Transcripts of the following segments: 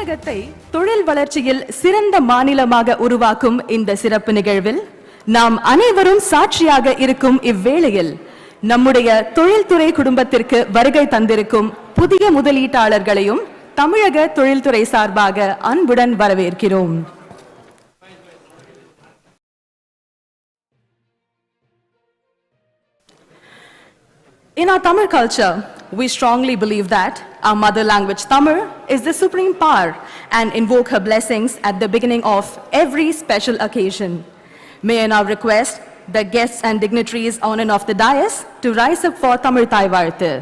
தமிழகத்தை தொழில் வளர்ச்சியில் சிறந்த மாநிலமாக உருவாக்கும் இந்த சிறப்பு நிகழ்வில் நாம் அனைவரும் சாட்சியாக இருக்கும் இவ்வேளையில் நம்முடைய தொழில்துறை குடும்பத்திற்கு வருகை தந்திருக்கும் புதிய முதலீட்டாளர்களையும் தமிழக தொழில்துறை சார்பாக அன்புடன் வரவேற்கிறோம். In our Tamil culture, we strongly believe that our mother language Tamil is the supreme power and invoke her blessings at the beginning of every special occasion. May I now request the guests and dignitaries on and off the dais to rise up for Tamil Thai Varthu.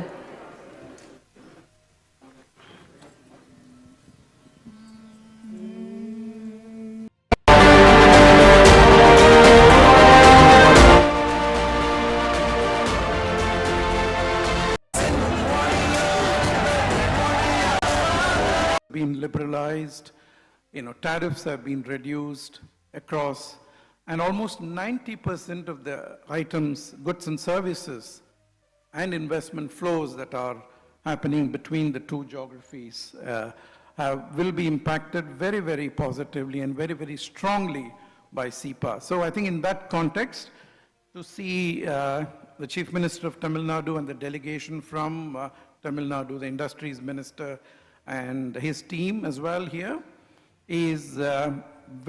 Been liberalized, tariffs have been reduced across, and almost 90% of the items, goods and services and investment flows that are happening between the two geographies will be impacted very, very positively and very, very strongly by CEPA. So I think in that context, to see the Chief Minister of Tamil Nadu and the delegation from Tamil Nadu, the Industries Minister, and his team as well here is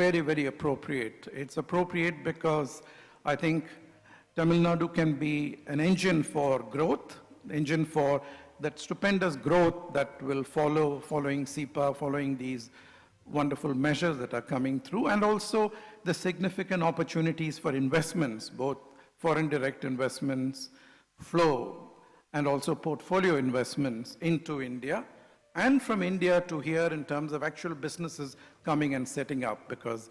very, very appropriate. It's appropriate because I think Tamil Nadu can be an engine for growth, engine for that stupendous growth that will following CEPA, following these wonderful measures that are coming through, and also the significant opportunities for investments, both foreign direct investments, flow, and also portfolio investments into India. And from India to here in terms of actual businesses coming and setting up, because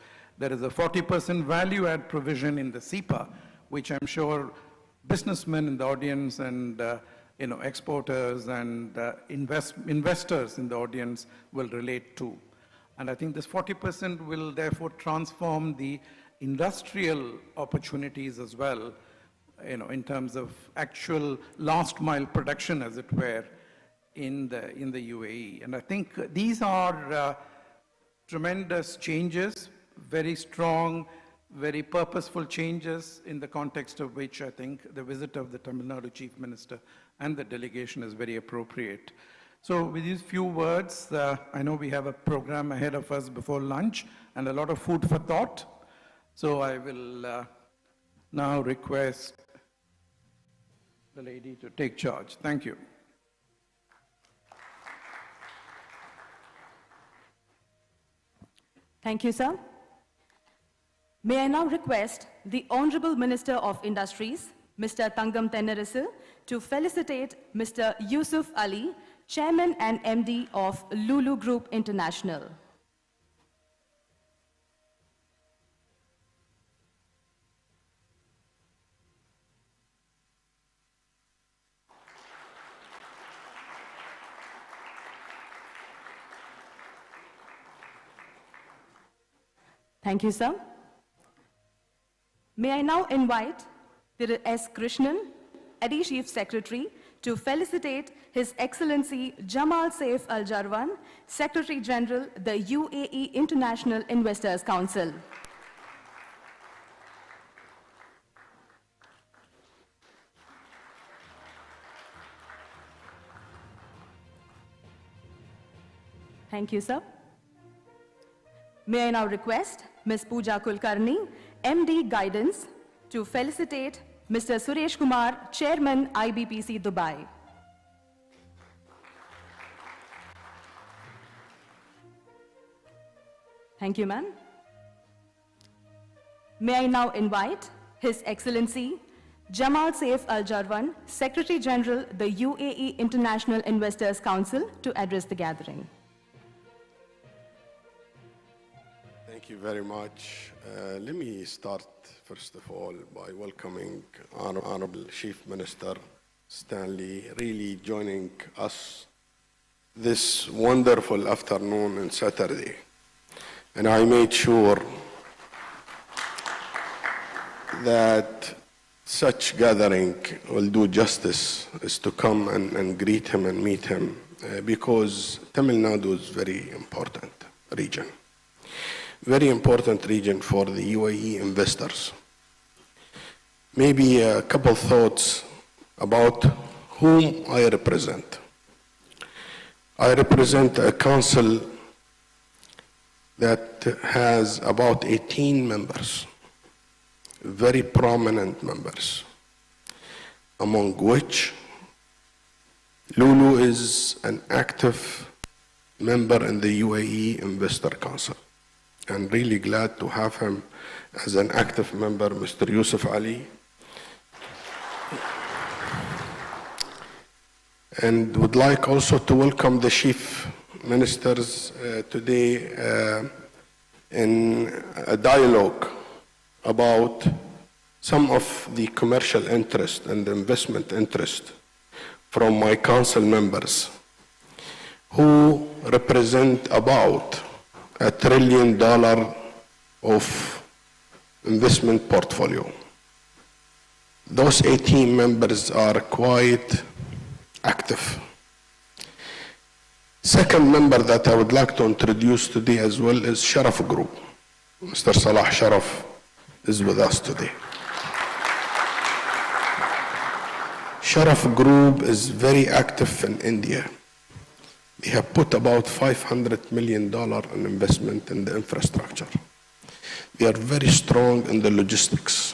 there is a 40% value add provision in the CEPA, which I'm sure businessmen in the audience and exporters and investors in the audience will relate to. And I think this 40% will therefore transform the industrial opportunities as well, in terms of actual last mile production, as it were, in the UAE. And I think these are tremendous changes, very strong, very purposeful changes in the context of which I think the visit of the Tamil Nadu Chief Minister and the delegation is very appropriate. So with these few words, I know we have a program ahead of us before lunch and a lot of food for thought. So I will now request the lady to take charge. Thank you. Thank you, sir. May I now request the Honorable Minister of Industries, Mr. Thangam Thennarasu, to felicitate Mr. Yusuf Ali, Chairman and MD of Lulu Group International. Thank you, sir. May I now invite Thiru S. Krishnan, AD Chief Secretary, to felicitate His Excellency Jamal Saif Al Jarwan, Secretary General, the UAE International Investors Council. Thank you, sir. May I now request Ms. Pooja Kulkarni, MD Guidance, to felicitate Mr. Suresh Kumar, Chairman, IBPC Dubai. Thank you, ma'am. May I now invite His Excellency Jamal Saif Al Jarwan, Secretary General, the UAE International Investors Council, to address the gathering. Thank you very much. Let me start, first of all, by welcoming Honorable Chief Minister Stanley, really joining us this wonderful afternoon on Saturday. And I made sure that such gathering will do justice is to come and greet him and meet him because Tamil Nadu is very important. region. Very important region for the UAE investors. Maybe a couple thoughts about whom I represent. I represent a council that has about 18 members, very prominent members, among which Lulu is an active member in the UAE Investor Council. I'm really glad to have him as an active member, Mr. Yusuf Ali. And would like also to welcome the chief ministers today in a dialogue about some of the commercial interest and investment interest from my council members who represent about $1 trillion of investment portfolio. Those 18 members are quite active. Second member that I would like to introduce today as well is Sharaf Group. Mr. Salah Sharaf is with us today. Sharaf Group is very active in India. They have put about $500 million in investment in the infrastructure. They are very strong in the logistics.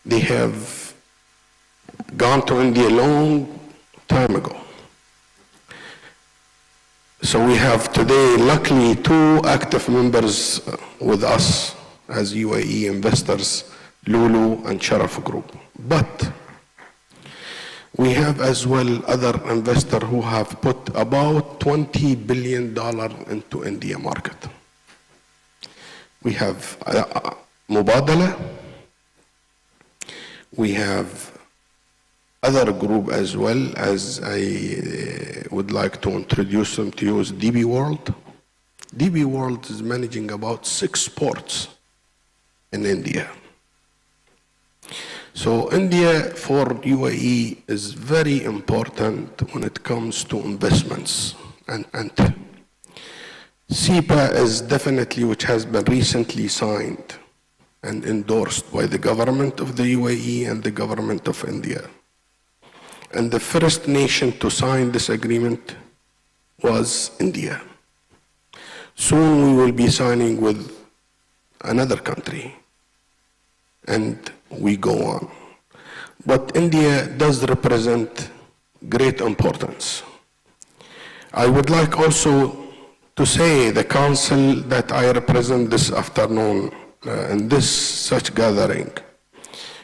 They have gone to India a long time ago. So we have today, luckily, 2 active members with us as UAE investors, Lulu and Sharaf Group. But we have as well other investors who have put about $20 billion into India market. We have Mubadala. We have other group as well, as I would like to introduce them to you, is DB World. DB World is managing about 6 ports in India. So India for UAE is very important when it comes to investments. And CEPA is definitely, which has been recently signed and endorsed by the government of the UAE and the government of India. And the first nation to sign this agreement was India. Soon we will be signing with another country, and we go on. But India does represent great importance. I would like also to say the council that I represent this afternoon in this such gathering,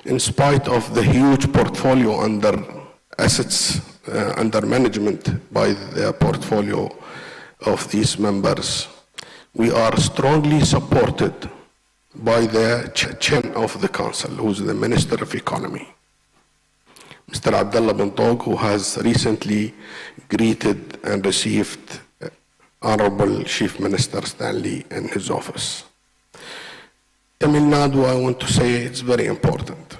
in spite of the huge portfolio under assets under management by the portfolio of these members, we are strongly supported by the chairman of the council, who is the Minister of Economy, Mr. Abdullah bin Tog, who has recently greeted and received Honorable Chief Minister Stanley in his office. Tamil Nadu, I want to say it's very important.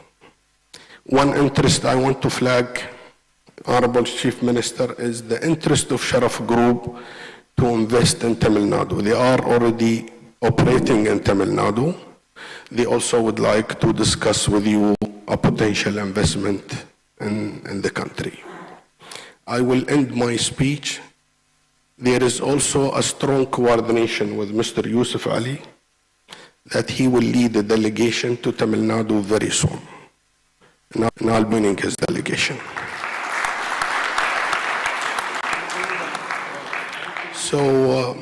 One interest I want to flag, Honorable Chief Minister, is the interest of Sharaf Group to invest in Tamil Nadu. They are already operating in Tamil Nadu. They also would like to discuss with you a potential investment in the country. I will end my speech. There is also a strong coordination with Mr. Yusuf Ali that he will lead the delegation to Tamil Nadu very soon. And I'll be in his delegation. So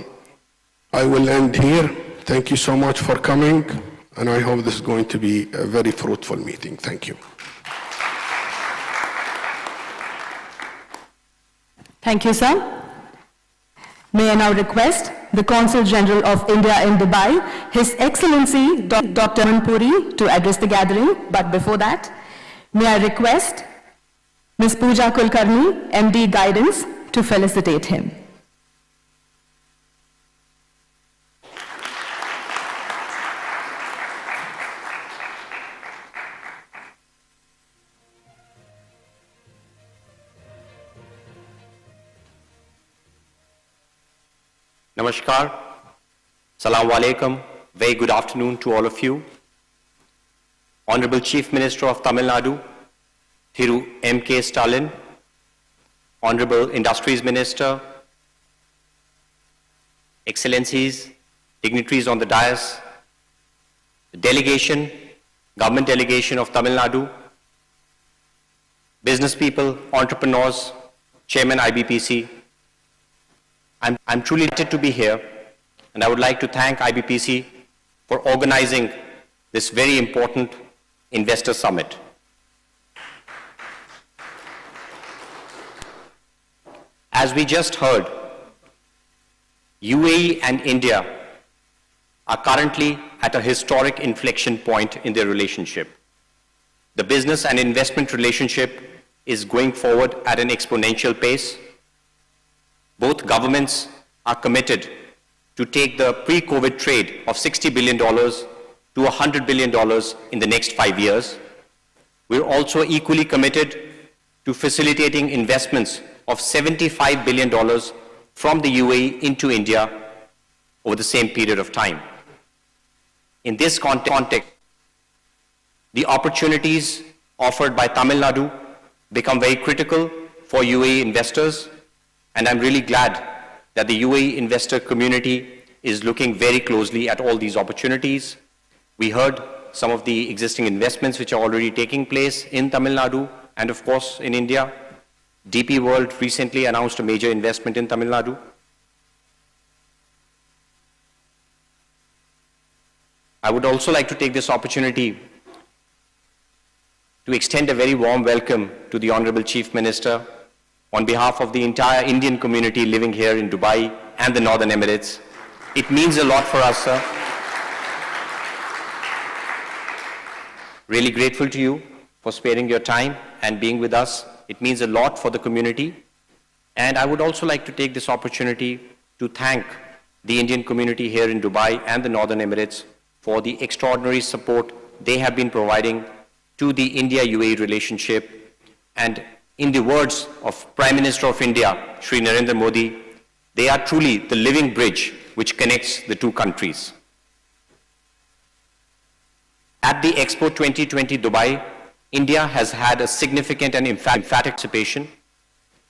I will end here. Thank you so much for coming, and I hope this is going to be a very fruitful meeting. Thank you. Thank you, sir. May I now request the Consul General of India in Dubai, His Excellency Dr. Manpuri, to address the gathering. But before that, may I request Ms. Pooja Kulkarni, MD Guidance, to felicitate him. Namaskar. Assalamu alaikum. Very good afternoon to all of you. Honorable Chief Minister of Tamil Nadu, Thiru M.K. Stalin, Honorable Industries Minister, Excellencies, dignitaries on the dais, the delegation, government delegation of Tamil Nadu, business people, entrepreneurs, Chairman IBPC. I'm truly delighted to be here, and I would like to thank IBPC for organizing this very important investor summit. As we just heard, UAE and India are currently at a historic inflection point in their relationship. The business and investment relationship is going forward at an exponential pace. Both governments are committed to take the pre-COVID trade of $60 billion to $100 billion in the next 5 years. We're also equally committed to facilitating investments of $75 billion from the UAE into India over the same period of time. In this context, the opportunities offered by Tamil Nadu become very critical for UAE investors, and I'm really glad that the UAE investor community is looking very closely at all these opportunities. We heard some of the existing investments which are already taking place in Tamil Nadu and of course in India. DP World recently announced a major investment in Tamil Nadu. I would also like to take this opportunity to extend a very warm welcome to the Honorable Chief Minister on behalf of the entire Indian community living here in Dubai and the Northern Emirates. It means a lot for us, sir. Really grateful to you for sparing your time and being with us. It means a lot for the community. And I would also like to take this opportunity to thank the Indian community here in Dubai and the Northern Emirates for the extraordinary support they have been providing to the India-UAE relationship. And in the words of Prime Minister of India, Shri Narendra Modi, they are truly the living bridge which connects the two countries. At the Expo 2020 Dubai, India has had a significant and emphatic participation.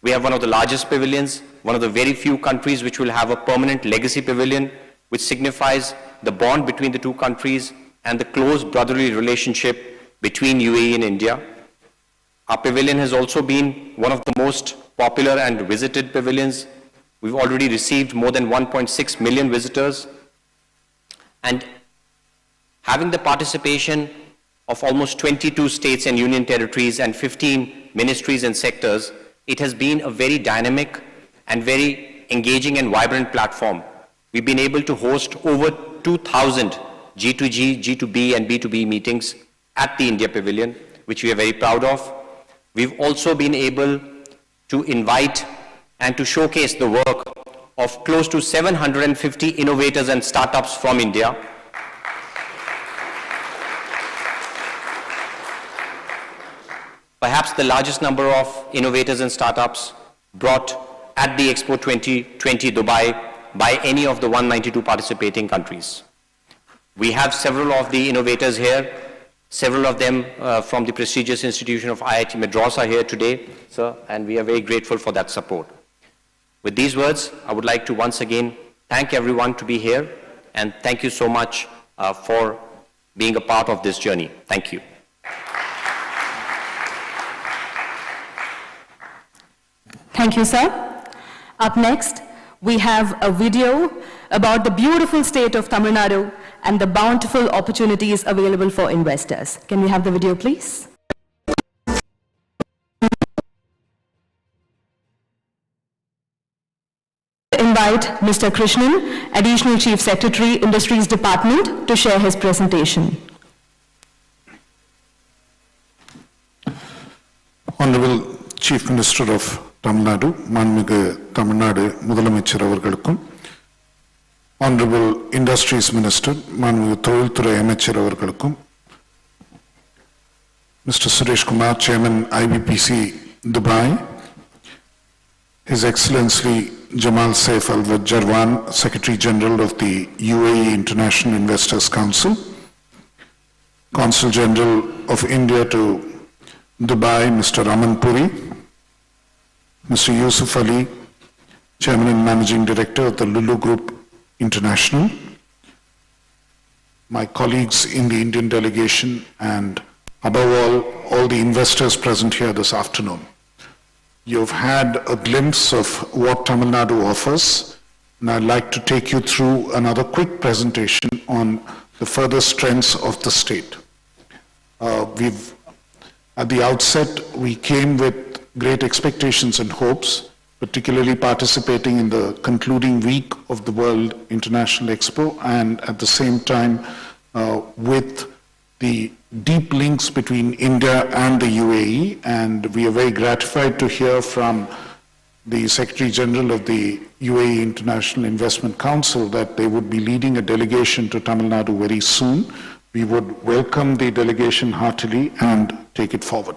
We have one of the largest pavilions, one of the very few countries which will have a permanent legacy pavilion, which signifies the bond between the two countries and the close brotherly relationship between UAE and India. Our pavilion has also been one of the most popular and visited pavilions. We've already received more than 1.6 million visitors. And having the participation of almost 22 states and union territories and 15 ministries and sectors, it has been a very dynamic and very engaging and vibrant platform. We've been able to host over 2,000 G2G, G2B and B2B meetings at the India Pavilion, which we are very proud of. We've also been able to invite and to showcase the work of close to 750 innovators and startups from India. Perhaps the largest number of innovators and startups brought at the Expo 2020 Dubai by any of the 192 participating countries. We have several of the innovators here, several of them from the prestigious institution of IIT Madras are here today, sir, and we are very grateful for that support. With these words, I would like to once again thank everyone to be here, and thank you so much for being a part of this journey. Thank you. Thank you, sir. Up next, we have a video about the beautiful state of Tamil Nadu and the bountiful opportunities available for investors. Can we have the video, please? Invite Mr. Krishnan, Additional Chief Secretary, Industries Department, to share his presentation. Honorable Chief Minister of Tamil Nadu, Manmigu Tamil Nadu Mudhalamaichar avargalukkum, Honorable Industries Minister, Manmigu Tholilthurai Amaichar avargalukkum, Mr. Suresh Kumar, Chairman IBPC Dubai, His Excellency Jamal Saif Al Jarwan, Secretary General of the UAE International Investors Council, Consul General of India to Dubai, Mr. Raman Puri, Mr. Yusuf Ali, Chairman and Managing Director of the Lulu Group International, my colleagues in the Indian delegation, and above all the investors present here this afternoon. You've had a glimpse of what Tamil Nadu offers, and I'd like to take you through another quick presentation on the further strengths of the state. At the outset, we came with great expectations and hopes, particularly participating in the concluding week of the World International Expo, and at the same time with the deep links between India and the UAE, and we are very gratified to hear from the Secretary General of the UAE International Investment Council that they would be leading a delegation to Tamil Nadu very soon. We would welcome the delegation heartily and take it forward.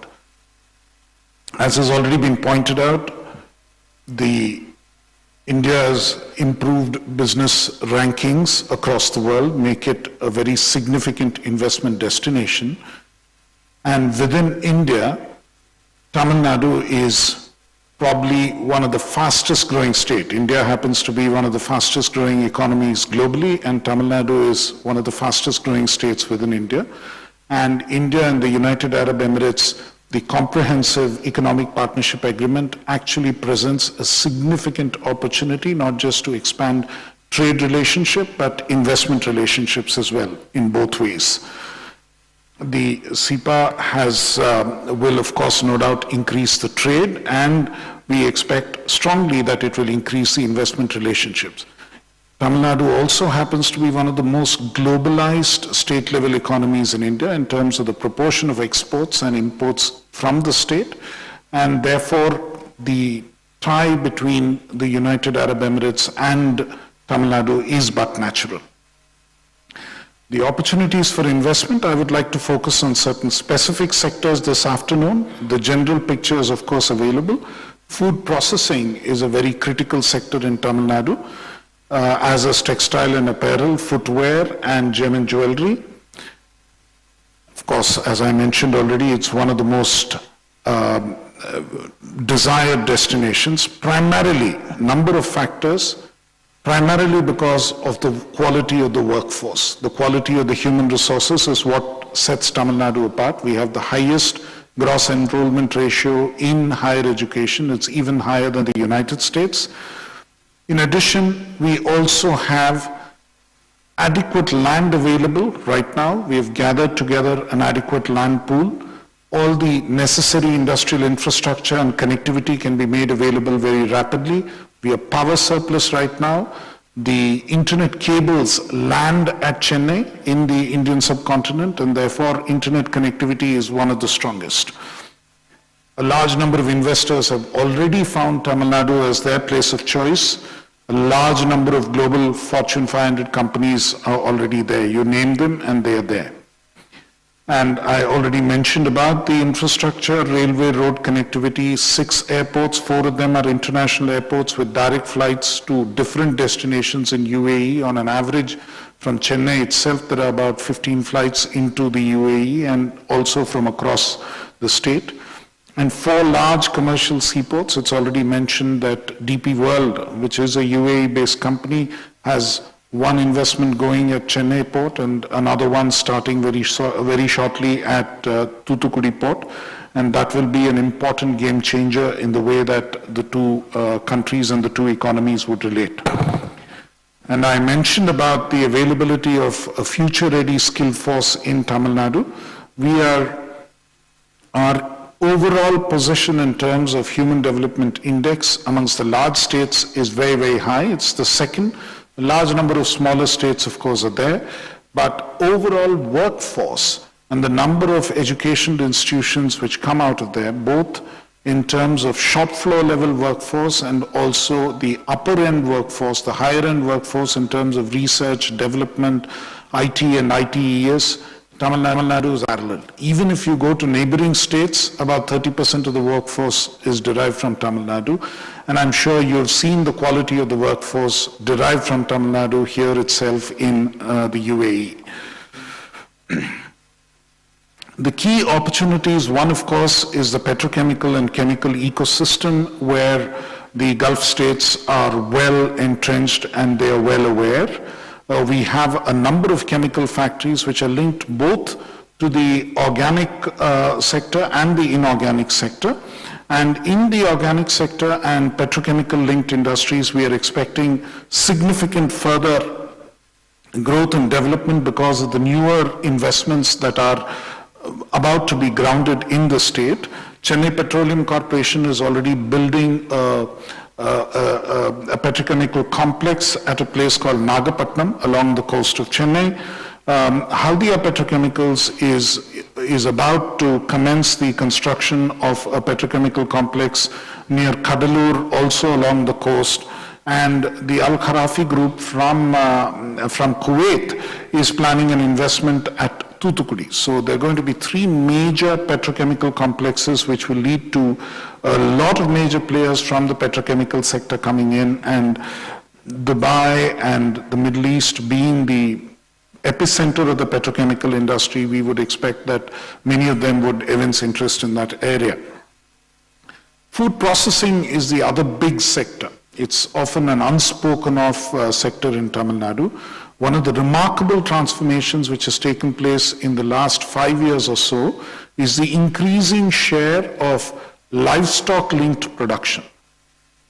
As has already been pointed out, India's improved business rankings across the world make it a very significant investment destination. And within India, Tamil Nadu is probably one of the fastest growing states. India happens to be one of the fastest growing economies globally, and Tamil Nadu is one of the fastest growing states within India. And India and the United Arab Emirates, the comprehensive economic partnership agreement actually presents a significant opportunity, not just to expand trade relationship, but investment relationships as well in both ways. The CEPA will of course no doubt increase the trade, and we expect strongly that it will increase the investment relationships. Tamil Nadu also happens to be one of the most globalized state-level economies in India in terms of the proportion of exports and imports from the state, and therefore the tie between the United Arab Emirates and Tamil Nadu is but natural. The opportunities for investment, I would like to focus on certain specific sectors this afternoon. The general picture is of course available. Food processing is a very critical sector in Tamil Nadu, as is textile and apparel, footwear, and gem and jewelry. Of course, as I mentioned already, it's one of the most desired destinations, primarily, number of factors, primarily because of the quality of the workforce. The quality of the human resources is what sets Tamil Nadu apart. We have the highest gross enrollment ratio in higher education. It's even higher than the United States. In addition, we also have adequate land available right now. We have gathered together an adequate land pool. All the necessary industrial infrastructure and connectivity can be made available very rapidly. We are power surplus right now. The internet cables land at Chennai in the Indian subcontinent, and therefore internet connectivity is one of the strongest. A large number of investors have already found Tamil Nadu as their place of choice. A large number of global Fortune 500 companies are already there. You name them and they are there. And I already mentioned about the infrastructure, railway, road connectivity, 6 airports, 4 of them are international airports with direct flights to different destinations in UAE. On an average, from Chennai itself, there are about 15 flights into the UAE and also from across the state. And 4 large commercial seaports. It's already mentioned that DP World, which is a UAE-based company, has one investment going at Chennai port and another one starting very shortly at Thoothukudi port. And that will be an important game changer in the way that the two countries and the two economies would relate. And I mentioned about the availability of a future-ready skilled force in Tamil Nadu. Our overall position in terms of Human Development Index amongst the large states is very, very high. It's the second. A large number of smaller states, of course, are there. But overall workforce and the number of educational institutions which come out of there, both in terms of shop floor level workforce and also the upper end workforce, the higher end workforce in terms of research, development, IT and ITES, Tamil Nadu is parallel. Even if you go to neighboring states, about 30% of the workforce is derived from Tamil Nadu. And I'm sure you've seen the quality of the workforce derived from Tamil Nadu here itself in the UAE. The key opportunities, one of course, is the petrochemical and chemical ecosystem where the Gulf states are well entrenched and they are well aware. We have a number of chemical factories which are linked both to the organic sector and the inorganic sector. And in the organic sector and petrochemical linked industries, we are expecting significant further growth and development because of the newer investments that are about to be grounded in the state. Chennai Petroleum Corporation is already building a petrochemical complex at a place called Nagapatnam along the coast of Chennai. Haldia Petrochemicals is about to commence the construction of a petrochemical complex near Kadalur, also along the coast. And the Al Kharafi group from Kuwait is planning an investment at Thoothukudi. So there are going to be 3 major petrochemical complexes which will lead to a lot of major players from the petrochemical sector coming in, and Dubai and the Middle East being the epicenter of the petrochemical industry, we would expect that many of them would evince interest in that area. Food processing is the other big sector. It's often an unspoken of sector in Tamil Nadu. One of the remarkable transformations which has taken place in the last 5 years or so is the increasing share of livestock-linked production.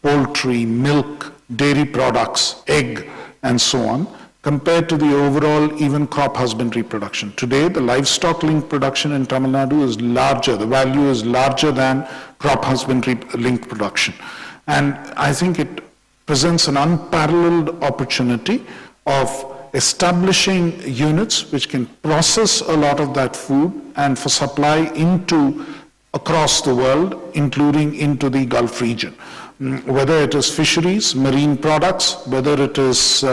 Poultry, milk, dairy products, egg, and so on, compared to the overall even crop husbandry production. Today, the livestock-linked production in Tamil Nadu is larger. The value is larger than crop husbandry-linked production. And I think it presents an unparalleled opportunity of establishing units which can process a lot of that food and for supply into across the world, including into the Gulf region. Whether it is fisheries, marine products, whether it is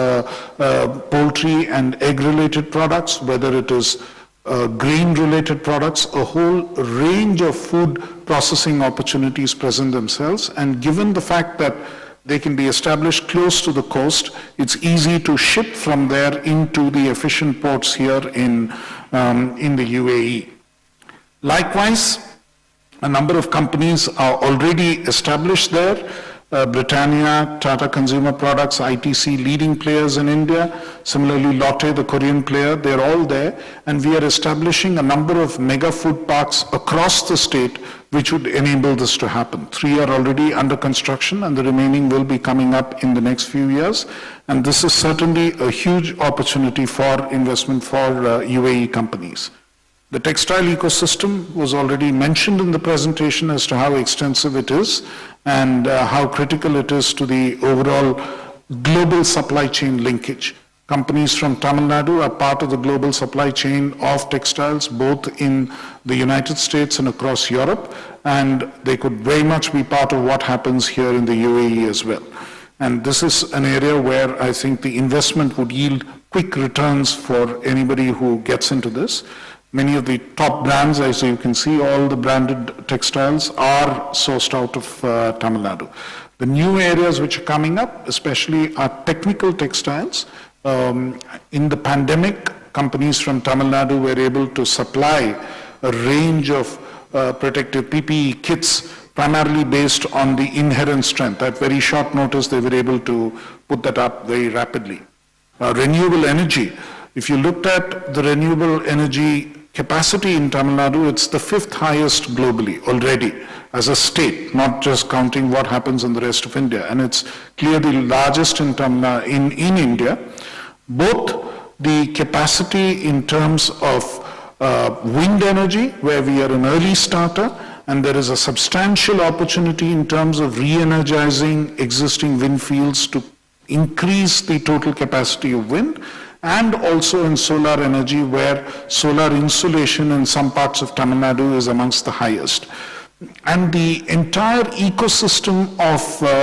poultry and egg-related products, whether it is grain-related products, a whole range of food processing opportunities present themselves. And given the fact that they can be established close to the coast, it's easy to ship from there into the efficient ports here in the UAE. Likewise, a number of companies are already established there. Britannia, Tata Consumer Products, ITC, leading players in India. Similarly, Lotte, the Korean player, they're all there. And we are establishing a number of mega food parks across the state which would enable this to happen. 3 are already under construction and the remaining will be coming up in the next few years. And this is certainly a huge opportunity for investment for UAE companies. The textile ecosystem was already mentioned in the presentation as to how extensive it is and how critical it is to the overall global supply chain linkage. Companies from Tamil Nadu are part of the global supply chain of textiles, both in the United States and across Europe, and they could very much be part of what happens here in the UAE as well. And this is an area where I think the investment would yield quick returns for anybody who gets into this. Many of the top brands, as you can see, all the branded textiles are sourced out of Tamil Nadu. The new areas which are coming up, especially are technical textiles. In the pandemic, companies from Tamil Nadu were able to supply a range of protective PPE kits, primarily based on the inherent strength. At very short notice, they were able to put that up very rapidly. Renewable energy. If you looked at the renewable energy capacity in Tamil Nadu, it's the 5th highest globally already as a state, not just counting what happens in the rest of India. And it's clearly the largest in India. Both the capacity in terms of wind energy, where we are an early starter, and there is a substantial opportunity in terms of re-energizing existing wind fields to increase the total capacity of wind, and also in solar energy, where solar insolation in some parts of Tamil Nadu is amongst the highest. And the entire ecosystem of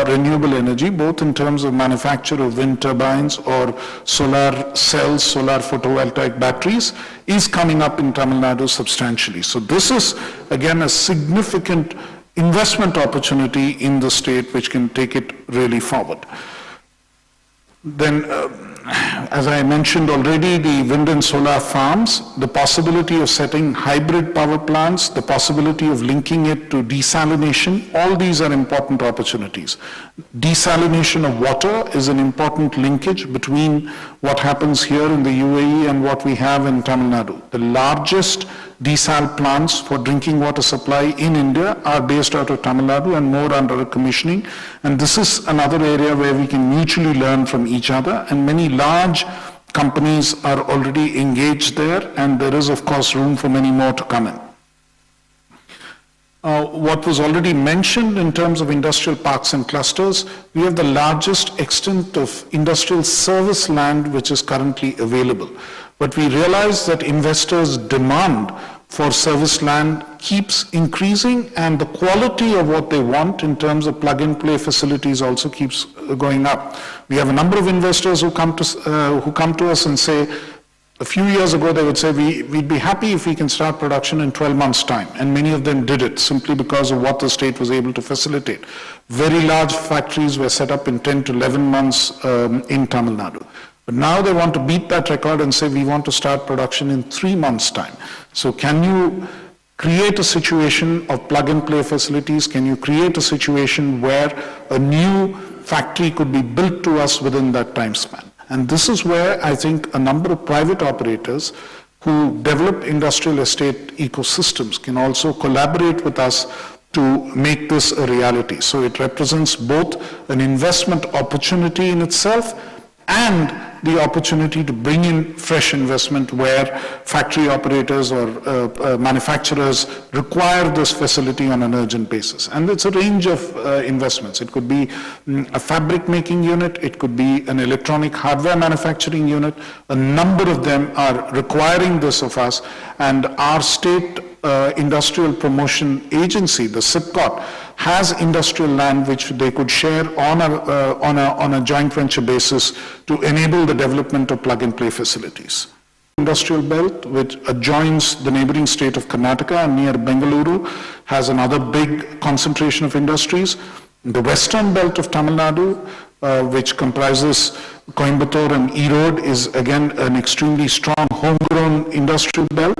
renewable energy, both in terms of manufacture of wind turbines or solar cells, solar photovoltaic batteries, is coming up in Tamil Nadu substantially. So this is, again, a significant investment opportunity in the state which can take it really forward. Then, as I mentioned already, the wind and solar farms, the possibility of setting hybrid power plants, the possibility of linking it to desalination, all these are important opportunities. Desalination of water is an important linkage between what happens here in the UAE and what we have in Tamil Nadu. The largest desal plants for drinking water supply in India are based out of Tamil Nadu and more under commissioning. And this is another area where we can mutually learn from each other, and many large companies are already engaged there, and there is of course room for many more to come in. What was already mentioned in terms of industrial parks and clusters, we have the largest extent of industrial service land which is currently available. But we realize that investors' demand for service land keeps increasing, and the quality of what they want in terms of plug-and-play facilities also keeps going up. We have a number of investors who come to us and say, a few years ago they would say, we'd be happy if we can start production in 12 months' time, and many of them did it simply because of what the state was able to facilitate. Very large factories were set up in 10 to 11 months in Tamil Nadu. But now they want to beat that record and say, we want to start production in 3 months' time. So can you create a situation of plug-and-play facilities? Can you create a situation where a new factory could be built to us within that time span? And this is where I think a number of private operators who develop industrial estate ecosystems can also collaborate with us to make this a reality. So it represents both an investment opportunity in itself and the opportunity to bring in fresh investment where factory operators or manufacturers require this facility on an urgent basis. And it's a range of investments. It could be a fabric making unit, it could be an electronic hardware manufacturing unit. A number of them are requiring this of us, and our state industrial promotion agency, the SIPCOT, has industrial land which they could share on a joint venture basis to enable the development of plug-and-play facilities. Industrial belt, which adjoins the neighboring state of Karnataka and near Bengaluru, has another big concentration of industries. The western belt of Tamil Nadu, which comprises Coimbatore and Erode, is again an extremely strong homegrown industrial belt.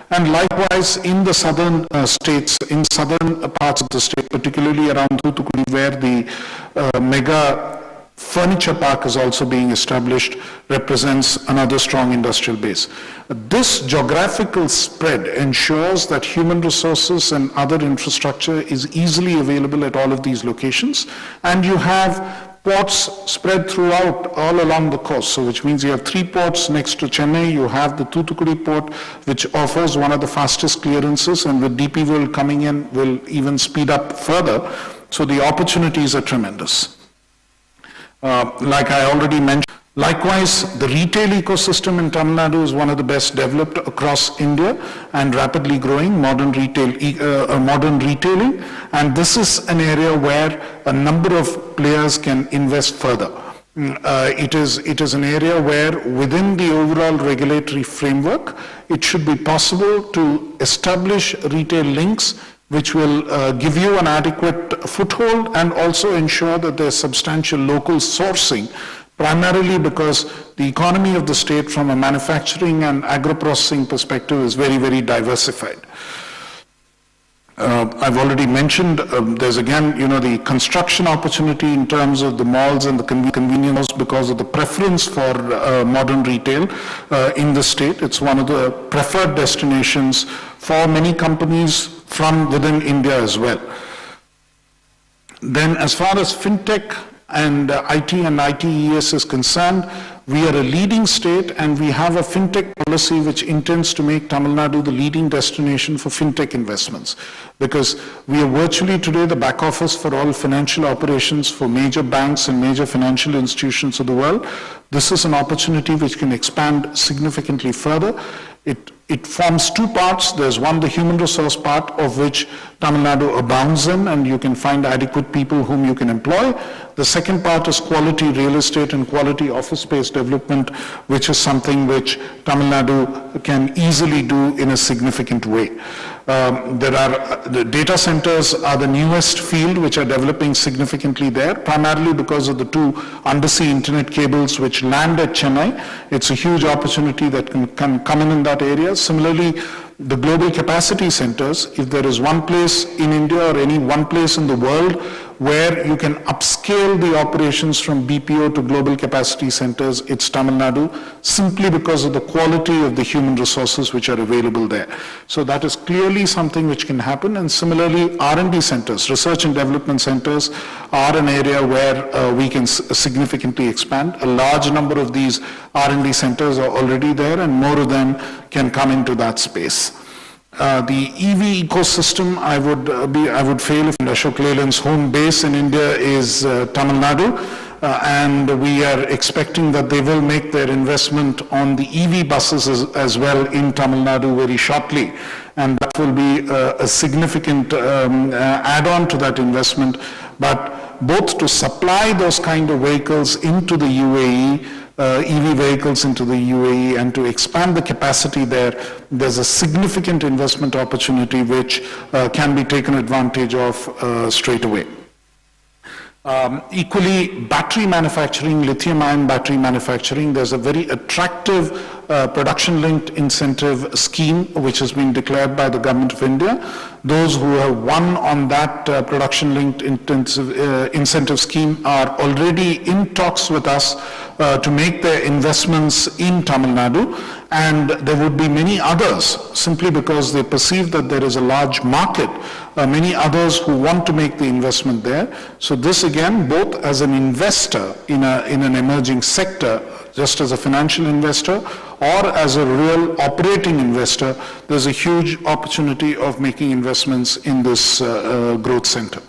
And likewise in the southern states, in southern parts of the state, particularly around Thoothukudi, where the mega furniture park is also being established, represents another strong industrial base. This geographical spread ensures that human resources and other infrastructure is easily available at all of these locations, and you have ports spread throughout all along the coast. So which means you have 3 ports next to Chennai. You have the Thoothukudi port, which offers one of the fastest clearances, and with DP World coming in will even speed up further. So the opportunities are tremendous. Like I already mentioned, likewise, the retail ecosystem in Tamil Nadu is one of the best developed across India and rapidly growing, modern retailing. And this is an area where a number of players can invest further. It is an area where within the overall regulatory framework, it should be possible to establish retail links which will give you an adequate foothold and also ensure that there's substantial local sourcing, primarily because the economy of the state from a manufacturing and agro-processing perspective is very, very diversified. I've already mentioned there's again, the construction opportunity in terms of the malls and the convenience because of the preference for modern retail in the state. It's one of the preferred destinations for many companies from within India as well. Then as far as fintech and IT and ITES is concerned, we are a leading state and we have a fintech policy which intends to make Tamil Nadu the leading destination for fintech investments, because we are virtually today the back office for all financial operations for major banks and major financial institutions of the world. This is an opportunity which can expand significantly further. It It forms two parts. There's one, the human resource part, of which Tamil Nadu abounds in, and you can find adequate people whom you can employ. The second part is quality real estate and quality office space development, which is something which Tamil Nadu can easily do in a significant way. The data centers are the newest field which are developing significantly there, primarily because of the two undersea internet cables which land at Chennai. It's a huge opportunity that can come in that area. Similarly, the global capacity centers, if there is one place in India or any one place in the world where you can upscale the operations from BPO to global capacity centers, it's Tamil Nadu, simply because of the quality of the human resources which are available there. So that is clearly something which can happen. And similarly, R&D centers, research and development centers, are an area where we can significantly expand. A large number of these R&D centers are already there, and more of them can come into that space. The EV ecosystem, I would fail if Ashok Leyland's home base in India is Tamil Nadu, and we are expecting that they will make their investment on the EV buses as well in Tamil Nadu very shortly, and that will be a significant add-on to that investment. But both to supply those kind of vehicles into the UAE, EV vehicles into the UAE, and to expand the capacity there, there's a significant investment opportunity which can be taken advantage of straight away. Equally, battery manufacturing, lithium-ion battery manufacturing, there's a very attractive production-linked incentive scheme which has been declared by the Government of India. Those who have won on that production-linked incentive scheme are already in talks with us to make their investments in Tamil Nadu, and there would be many others simply because they perceive that there is a large market, many others who want to make the investment there. So this again, both as an investor in an emerging sector, just as a financial investor, or as a real operating investor, there's a huge opportunity of making investments in this growth center.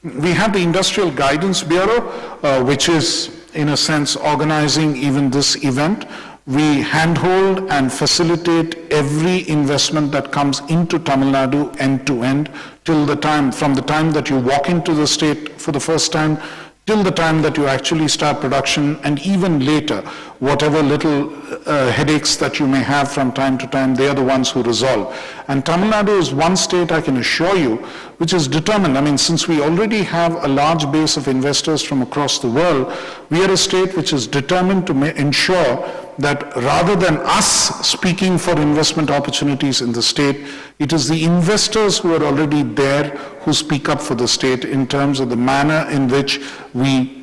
We have the Industrial Guidance Bureau, which is in a sense organizing even this event. We handhold and facilitate every investment that comes into Tamil Nadu end to end, from the time that you walk into the state for the first time till the time that you actually start production, and even later, whatever little headaches that you may have from time to time, they are the ones who resolve. And Tamil Nadu is one state, I can assure you, which is determined. I mean, since we already have a large base of investors from across the world, we are a state which is determined to ensure that rather than us speaking for investment opportunities in the state, it is the investors who are already there who speak up for the state in terms of the manner in which we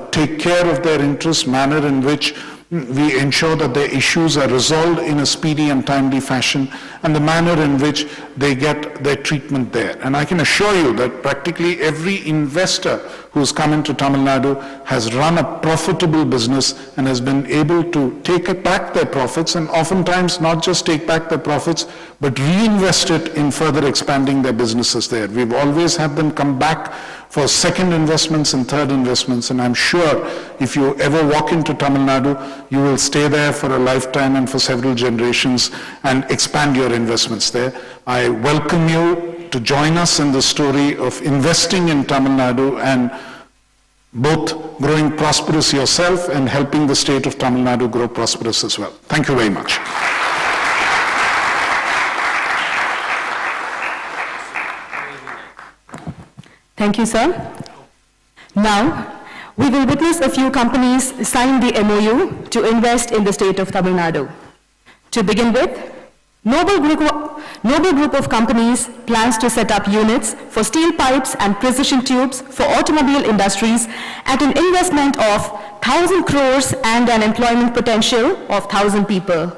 take care of their interests, manner in which we ensure that their issues are resolved in a speedy and timely fashion, and the manner in which they get their treatment there. And I can assure you that practically every investor who's come into Tamil Nadu has run a profitable business and has been able to take back their profits, and oftentimes not just take back their profits, but reinvest it in further expanding their businesses there. We've always had them come back for second investments and third investments, and I'm sure if you ever walk into Tamil Nadu, you will stay there for a lifetime and for several generations and expand your investments there. I welcome you to join us in the story of investing in Tamil Nadu and both growing prosperous yourself and helping the state of Tamil Nadu grow prosperous as well. Thank you very much. Thank you, sir. Now, we will witness a few companies sign the MOU to invest in the state of Tamil Nadu. To begin with, Noble Group of Companies plans to set up units for steel pipes and precision tubes for automobile industries at an investment of 1,000 crores and an employment potential of 1,000 people.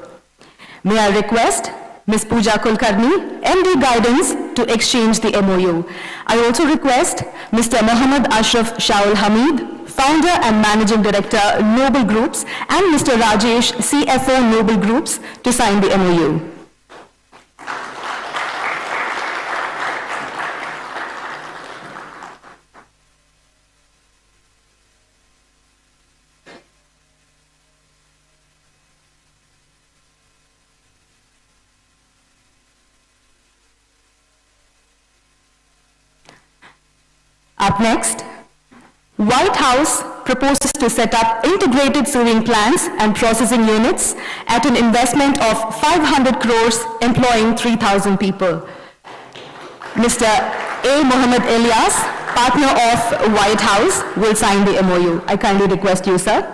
May I request Ms. Pooja Kulkarni, MD Guidance, to exchange the MOU. I also request Mr. Mohammad Ashraf Shaul Hamid, Founder and Managing Director, Noble Groups, and Mr. Rajesh, CFO, Noble Groups, to sign the MOU. Up next, White House proposes to set up integrated sewing plants and processing units at an investment of 500 crores, employing 3,000 people. Mr. A. Mohammed Elias, partner of White House, will sign the MOU. I kindly request you, sir.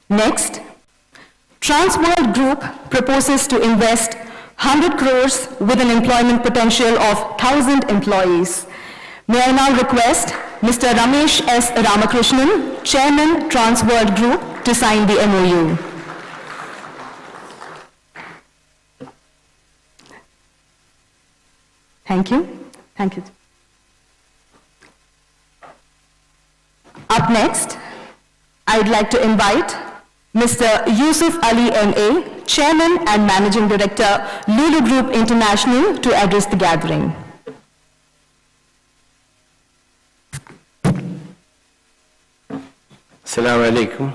Next, Transworld Group proposes to invest 100 crores with an employment potential of 1,000 employees. May I now request Mr. Ramesh S. Ramakrishnan, Chairman, Transworld Group, to sign the MOU. Thank you. Thank you. Up next, I'd like to invite Mr. Yusuf Ali N.A., Chairman and Managing Director, Lulu Group International, to address the gathering. Assalamu alaikum.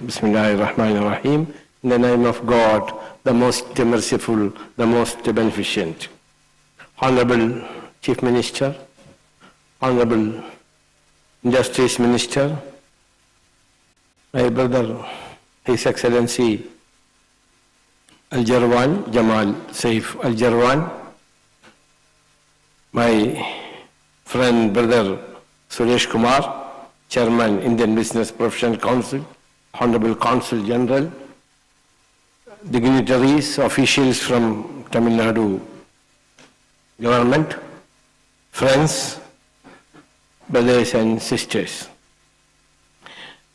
Bismillahirrahmanirrahim. In the name of God, the most merciful, the most beneficent. Honorable Chief Minister, Honorable Justice Minister, my brother, His Excellency Al-Jarwan, Jamal Saif Al-Jarwan, my friend, brother Suresh Kumar, Chairman, Indian Business Professional Council, Honorable Consul General, dignitaries, officials from Tamil Nadu government, friends, brothers and sisters.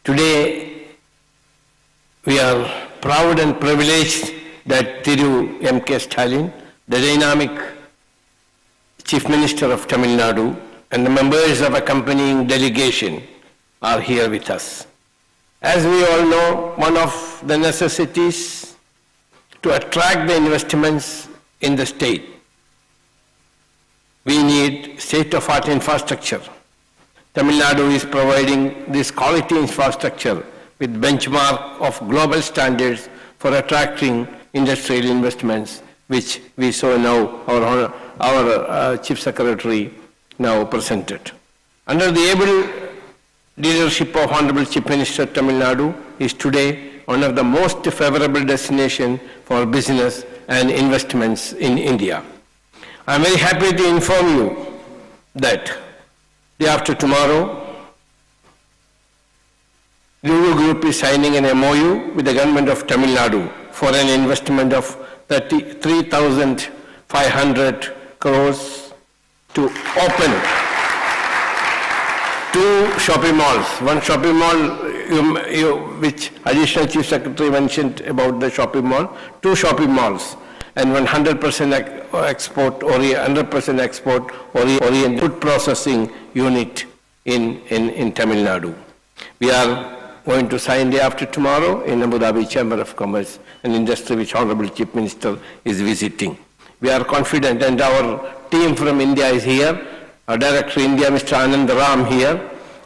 Today, we are proud and privileged that Thiru M.K. Stalin, the dynamic Chief Minister of Tamil Nadu, and the members of accompanying delegation are here with us. As we all know, one of the necessities to attract the investments in the state, we need state-of-art infrastructure. Tamil Nadu is providing this quality infrastructure with benchmark of global standards for attracting industrial investments, which we saw now our Chief Secretary now presented. Under the able leadership of Honorable Chief Minister, Tamil Nadu is today one of the most favorable destinations for business and investments in India. I am very happy to inform you that day after tomorrow, Durga Group is signing an MOU with the government of Tamil Nadu for an investment of 3,500 crores to open 2 shopping malls. One shopping mall, which Additional Chief Secretary mentioned about the shopping mall, 2 shopping malls, and 100% export oriented food processing unit in Tamil Nadu. We are going to sign day after tomorrow in Abu Dhabi Chamber of Commerce and Industry, which Honorable Chief Minister is visiting. We are confident, and our team from India is here, our Director India, Mr. Anand Ram here,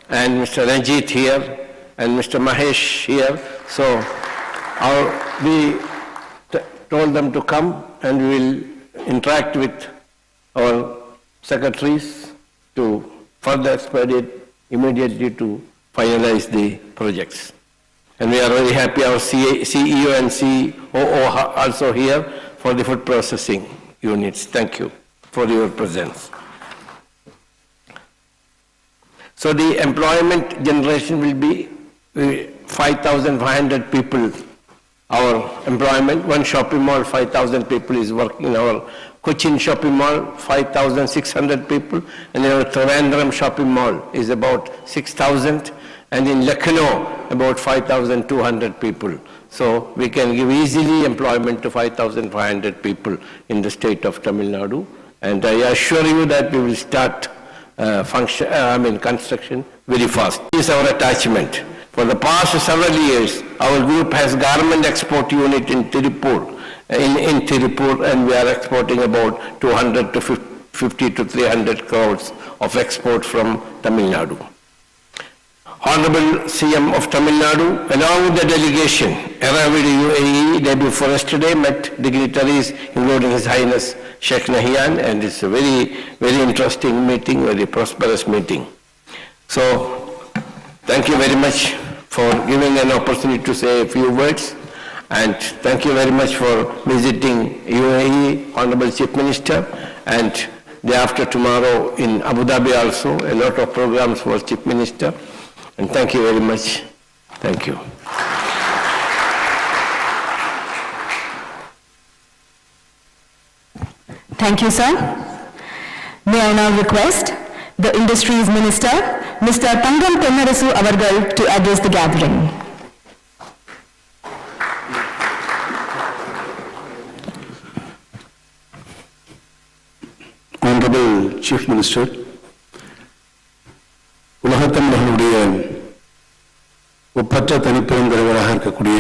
and Mr. Ranjit here, and Mr. Mahesh here. So we told them to come, and we will interact with our secretaries to further expedite immediately to finalize the projects. And we are very happy our CEO and COO are also here for the food processing units. Thank you for your presence. So the employment generation will be 5,500 people. Our employment, one shopping mall, 5,000 people is working in our Cochin shopping mall, 5,600 people, and our Trivandrum shopping mall is about 6,000, and in Lucknow, about 5,200 people. So we can give easily employment to 5,500 people in the state of Tamil Nadu, and I assure you that we will start construction very fast. This is our attachment. For the past several years, our group has garment export unit in Tirupur, and we are exporting about 200 to 50 to 300 crores of export from Tamil Nadu. Honorable CM of Tamil Nadu, along with the delegation, arrived in UAE day before yesterday, met dignitaries, including His Highness Sheikh Nahyan, and it's a very, very interesting meeting, very prosperous meeting. So, thank you very much for giving an opportunity to say a few words, and thank you very much for visiting UAE, Honorable Chief Minister, and day after tomorrow in Abu Dhabi also, a lot of programs for Chief Minister. And thank you very much. Thank you. Thank you, sir. May I now request the Industries Minister, Mr. Thangam Thennarasu avargal, to address the gathering. Honorable Chief Minister, உலகத்தமிழர்களுடைய ஒப்பற்ற தனிப்பெருந்தலைவராக இருக்கக்கூடிய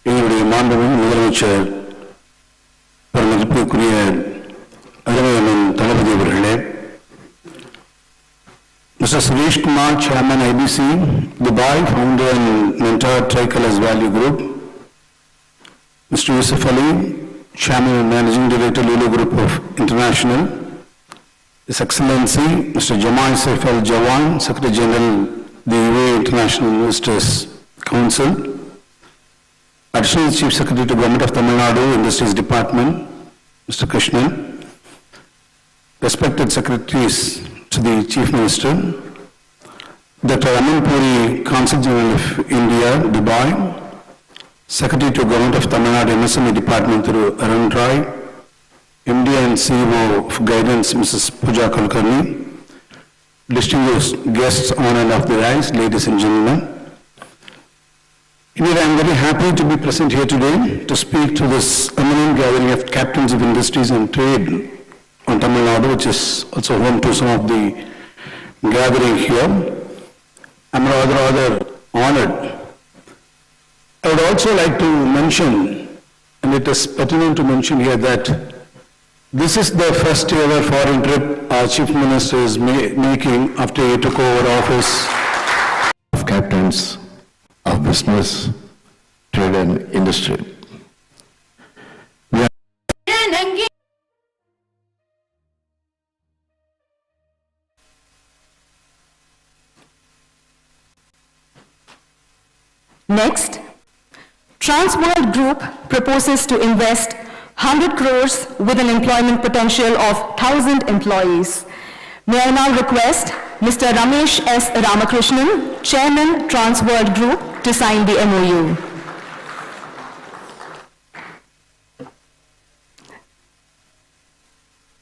எங்களுடைய மாண்புமிகு முதலமைச்சர் பெருமதிப்பிற்குரிய அருமையண்ணன் தளபதி அவர்களே, Mr. Suresh Kumar, Chairman IBC, Dubai, founder and mentor Tricolor's Value Group, Mr. Yusuf Ali, Chairman and Managing Director Lulu Group of International, His Excellency Mr. Jamai Saif Al Jawan, Secretary General, the UAE International Investors Council, Additional Chief Secretary to Government of Tamil Nadu Industries Department, Mr. Krishnan, respected secretaries to the Chief Minister, Dr. Aman Puri, Consul General of India, Dubai, Secretary to Government of Tamil Nadu MSME Department through Arun Roy, MD and CEO of Guidance, Mrs. Pooja Kulkarni, distinguished guests on and off the rise, ladies and gentlemen. Indeed, I am very happy to be present here today to speak to this eminent gathering of captains of industries and trade on Tamil Nadu, which is also home to some of the gathering here. I am rather honored. I would also like to mention, and it is pertinent to mention here, that this is the first ever foreign trip our Chief Minister is making after he took over office. Of captains of business, trade and industry. Next, Transworld Group proposes to invest 100 crores with an employment potential of 1,000 employees. May I now request Mr. Ramesh S. Ramakrishnan, Chairman, Transworld Group, to sign the MOU.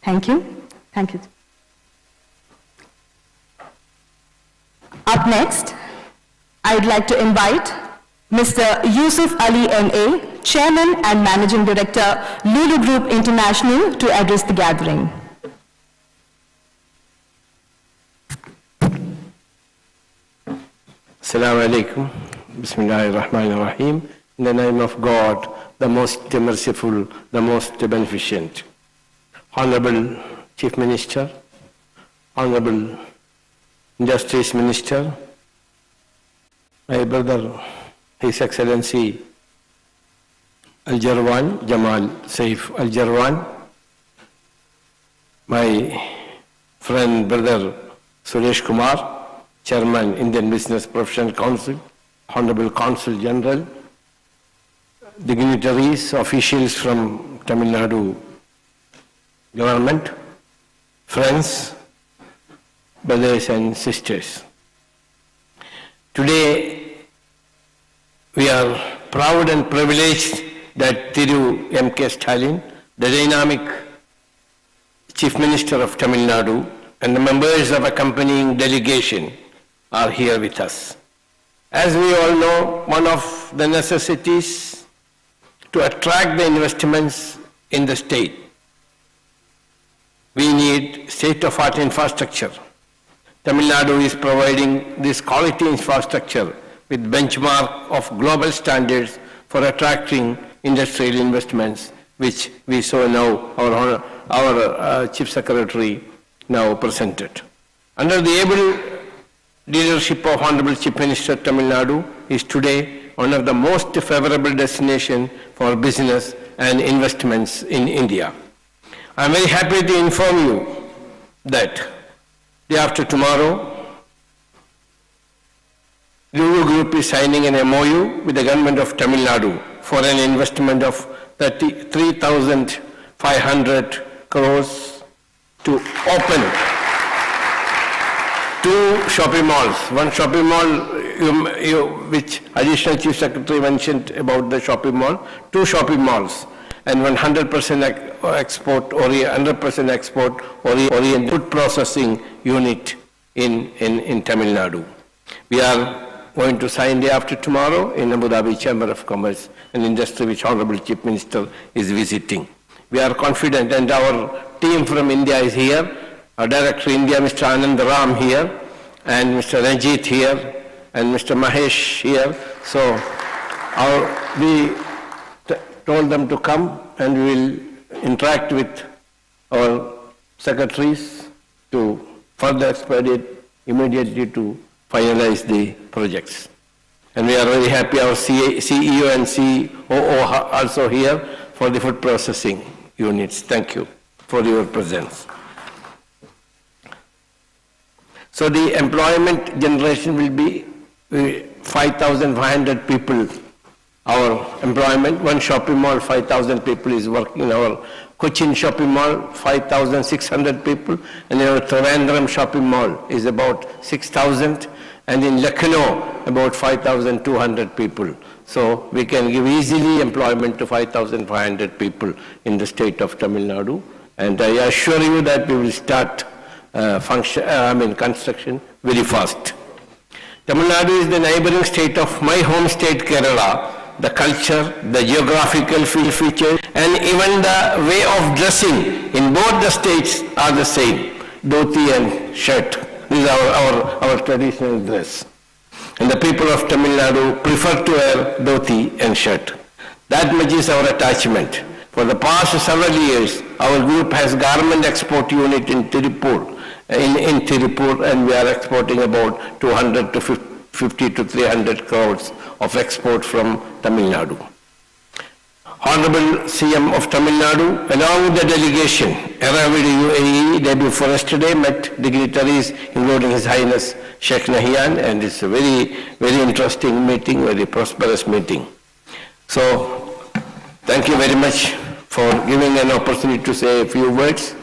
Thank you. Thank you. Up next, I'd like to invite Mr. Yusuf Ali N.A., Chairman and Managing Director, Lulu Group International, to address the gathering. Assalamu alaikum. Bismillahirrahmanirrahim. In the name of God, the most merciful, the most beneficent. Honorable Chief Minister, Honorable Industries Minister, my brother, His Excellency Al-Jarwan, Jamal Saif Al-Jarwan, my friend, brother Suresh Kumar, Chairman, Indian Business Professional Council, Honorable Consul General, dignitaries, officials from Tamil Nadu government, friends, brothers and sisters. Today, we are proud and privileged that Thiru M.K. Stalin, the dynamic Chief Minister of Tamil Nadu, and the members of accompanying delegation are here with us. As we all know, one of the necessities to attract the investments in the state, we need state-of-art infrastructure. Tamil Nadu is providing this quality infrastructure with benchmark of global standards for attracting industrial investments, which we saw now our Chief Secretary now presented. Under the able leadership of Honorable Chief Minister Tamil Nadu is today one of the most favorable destinations for business and investments in India. I am very happy to inform you that day after tomorrow, Lulu Group is signing an MOU with the government of Tamil Nadu for an investment of 3,500 crores to open 2 shopping malls. One shopping mall, which Additional Chief Secretary mentioned about the shopping mall, 2 shopping malls, and 100% export or 100% export oriented food processing unit in Tamil Nadu. We are going to sign day after tomorrow in Abu Dhabi Chamber of Commerce and Industry, which Honorable Chief Minister is visiting. We are confident, and our team from India is here, our Director India, Mr. Anand Ram here, and Mr. Ranjit here, and Mr. Mahesh here. So we told them to come, and we will interact with our secretaries to further expedite immediately to finalize the projects. And we are very happy our CEO and COO are also here for the food processing units. Thank you for your presence. So the employment generation will be 5,500 people. Our employment, one shopping mall, 5,000 people is working in our Cochin shopping mall, 5,600 people, and our Trivandrum shopping mall is about 6,000, and in Lucknow, about 5,200 people. So we can give easily employment to 5,500 people in the state of Tamil Nadu, and I assure you that we will start construction very fast. Tamil Nadu is the neighboring state of my home state Kerala. The culture, the geographical features, and even the way of dressing in both the states are the same, dhoti and shirt. This is our traditional dress. And the people of Tamil Nadu prefer to wear dhoti and shirt. That much is our attachment. For the past several years, our group has garment export unit in Tirupur, and we are exporting about 200 to 50 to 300 crores of export from Tamil Nadu. Honorable CM of Tamil Nadu, along with the delegation, arrived in UAE day before yesterday, met dignitaries, including His Highness Sheikh Nahyan, and it's a very, very interesting meeting, very prosperous meeting. So, thank you very much for giving an opportunity to say a few words,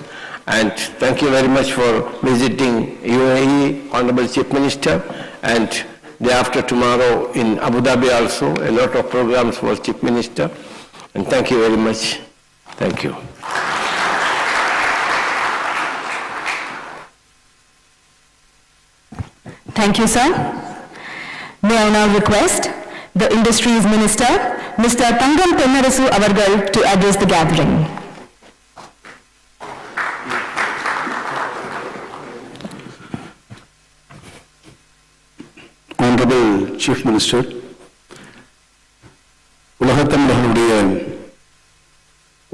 and thank you very much for visiting UAE, Honorable Chief Minister, and day after tomorrow in Abu Dhabi also, a lot of programs for Chief Minister. And thank you very much. Thank you. Thank you, sir. May I now request the Industries Minister, Mr. Thangam Thennarasu Avargal, to address the gathering. Honorable Chief Minister, உலகத்தமிழர்களுடைய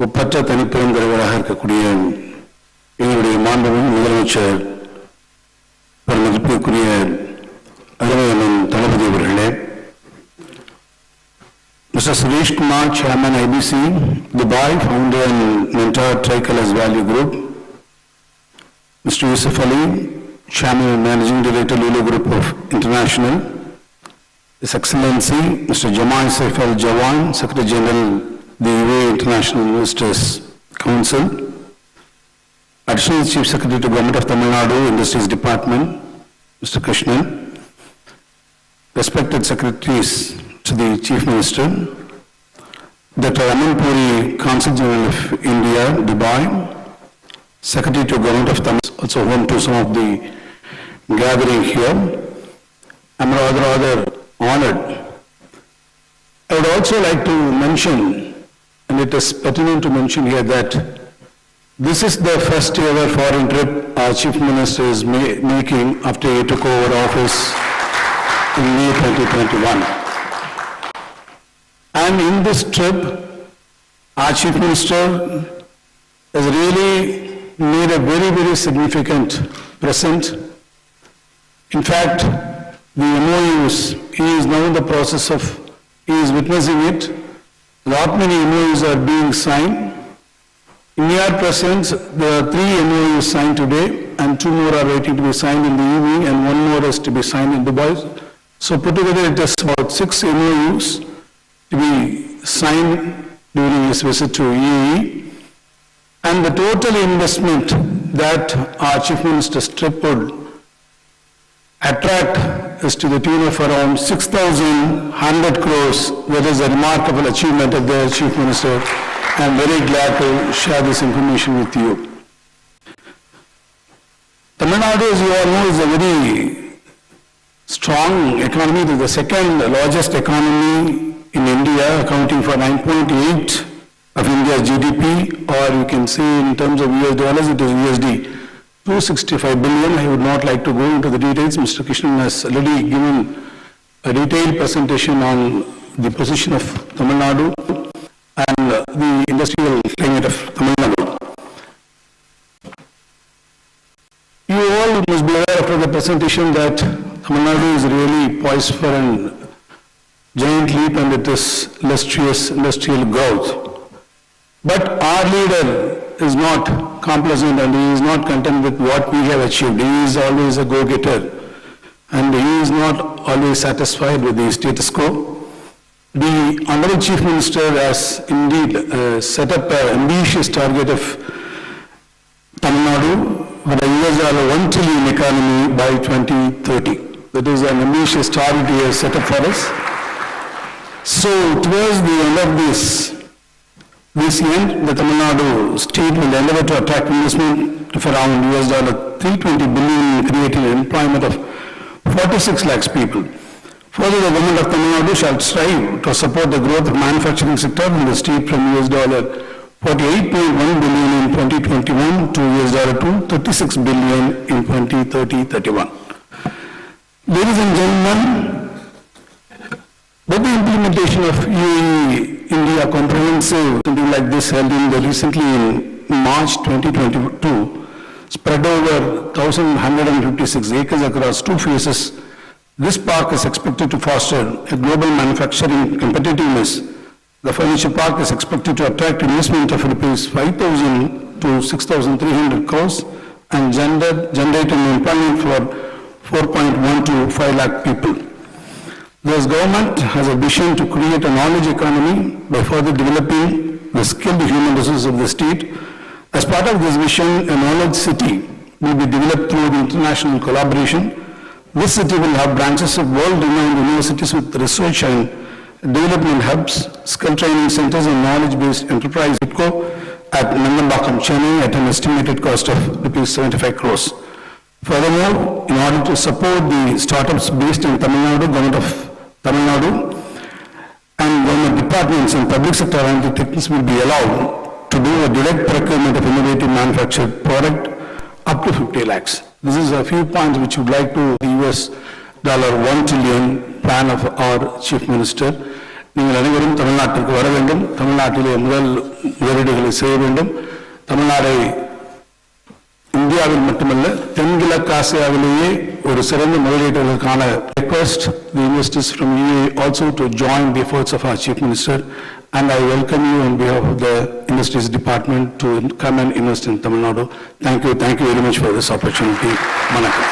ஒப்பற்ற தனிப்பெருந்தலைவராக இருக்கக்கூடிய எங்களுடைய மாண்புமிகு முதலமைச்சர் பெருமதிப்பிற்குரிய அருமையண்ணன் தளபதி அவர்களே, Mr. Suresh Kumar, Chairman IBC, Dubai, founder and mentor Tricolor's Value Group, Mr. Yusuf Ali, Chairman and Managing Director Lulu Group of International, His Excellency Mr. Jamal Saif Al Jawan, Secretary General, the UAE International Investors Council, Additional Chief Secretary to Government of Tamil Nadu Industries Department, Mr. Krishnan, respected secretaries to the Chief Minister, Dr. Aman Puri, Consul General of India, Dubai, Secretary to Government of Tamil Nadu, also home to some of the gathering here. I'm rather honored. I would also like to mention, and it is pertinent to mention here, that this is the first ever foreign trip our Chief Minister is making after he took over office in May 2021. And in this trip, our Chief Minister has really made a very, very significant present In fact, the MOUs, he is now in the process of, he is witnessing it. Not many MOUs are being signed. In your presence, there are 3 MOUs signed today, and 2 more are waiting to be signed in the evening, and 1 more is to be signed in Dubai. So put together, it is about 6 MOUs to be signed during his visit to UAE. And the total investment that our Chief Minister's trip would attract is to the tune of around 6,100 crores. That is a remarkable achievement of the Chief Minister. I am very glad to share this information with you. Tamil Nadu, as you all know, is a very strong economy. It is the second largest economy in India, accounting for 9.8 of India's GDP, or you can say in terms of US dollars, it is USD 265 billion. I would not like to go into the details. Mr. Krishnan has already given a detailed presentation on the position of Tamil Nadu and the industrial climate of Tamil Nadu. You all must be aware after the presentation that Tamil Nadu is really poised for a giant leap and it is illustrious industrial growth. But our leader is not complacent and he is not content with what we have achieved. He is always a go-getter and he is not always satisfied with the status quo. The Honorable Chief Minister has indeed set up an ambitious target of Tamil Nadu with a $1 trillion economy by 2030. That is an ambitious target he has set up for us. So towards the end of this end, the Tamil Nadu state will endeavor to attract investment of around $320 billion, creating employment of 46 lakhs people. Further, the government of Tamil Nadu shall strive to support the growth of manufacturing sector in the state from $48.1 billion in 2021 to $236 billion in 2030-31. Ladies and gentlemen, with the implementation of UAE-India comprehensive, something like this held recently in March 2022, spread over 1,156 acres across 2 phases, this park is expected to foster a global manufacturing competitiveness. The furniture park is expected to attract investment of Rs 5,000 to 6,300 crores and generate an employment for 4.1 to 5 lakh people. This government has a vision to create a knowledge economy by further developing the skilled human resources of the state. As part of this vision, a knowledge city will be developed through the international collaboration. This city will have branches of world-renowned universities with research and development hubs, skill training centers and knowledge-based enterprise Expo at Nandambakam, Chennai at an estimated cost of Rs 75 crores. Furthermore, in order to support the startups based in Tamil Nadu, government of Tamil Nadu and government departments and public sector entities will be allowed to do a direct procurement of innovative manufactured product up to 50 lakhs. This is a few points which would like to the $1 trillion plan of our Chief Minister. நீங்கள் அனைவரும் தமிழ்நாட்டிற்கு வர வேண்டும், தமிழ்நாட்டிலே முதலீடுகளை செய்ய வேண்டும். தமிழ்நாடை இந்தியாவில் மட்டுமல்ல தென்கிழக்கு ஆசியாவிலேயே ஒரு சிறந்த முதலீட்டாளர்களுக்கான request the investors from UAE also to join the efforts of our Chief Minister, and I welcome you on behalf of the Industries Department to come and invest in Tamil Nadu. Thank you very much for this opportunity. Vanakkam.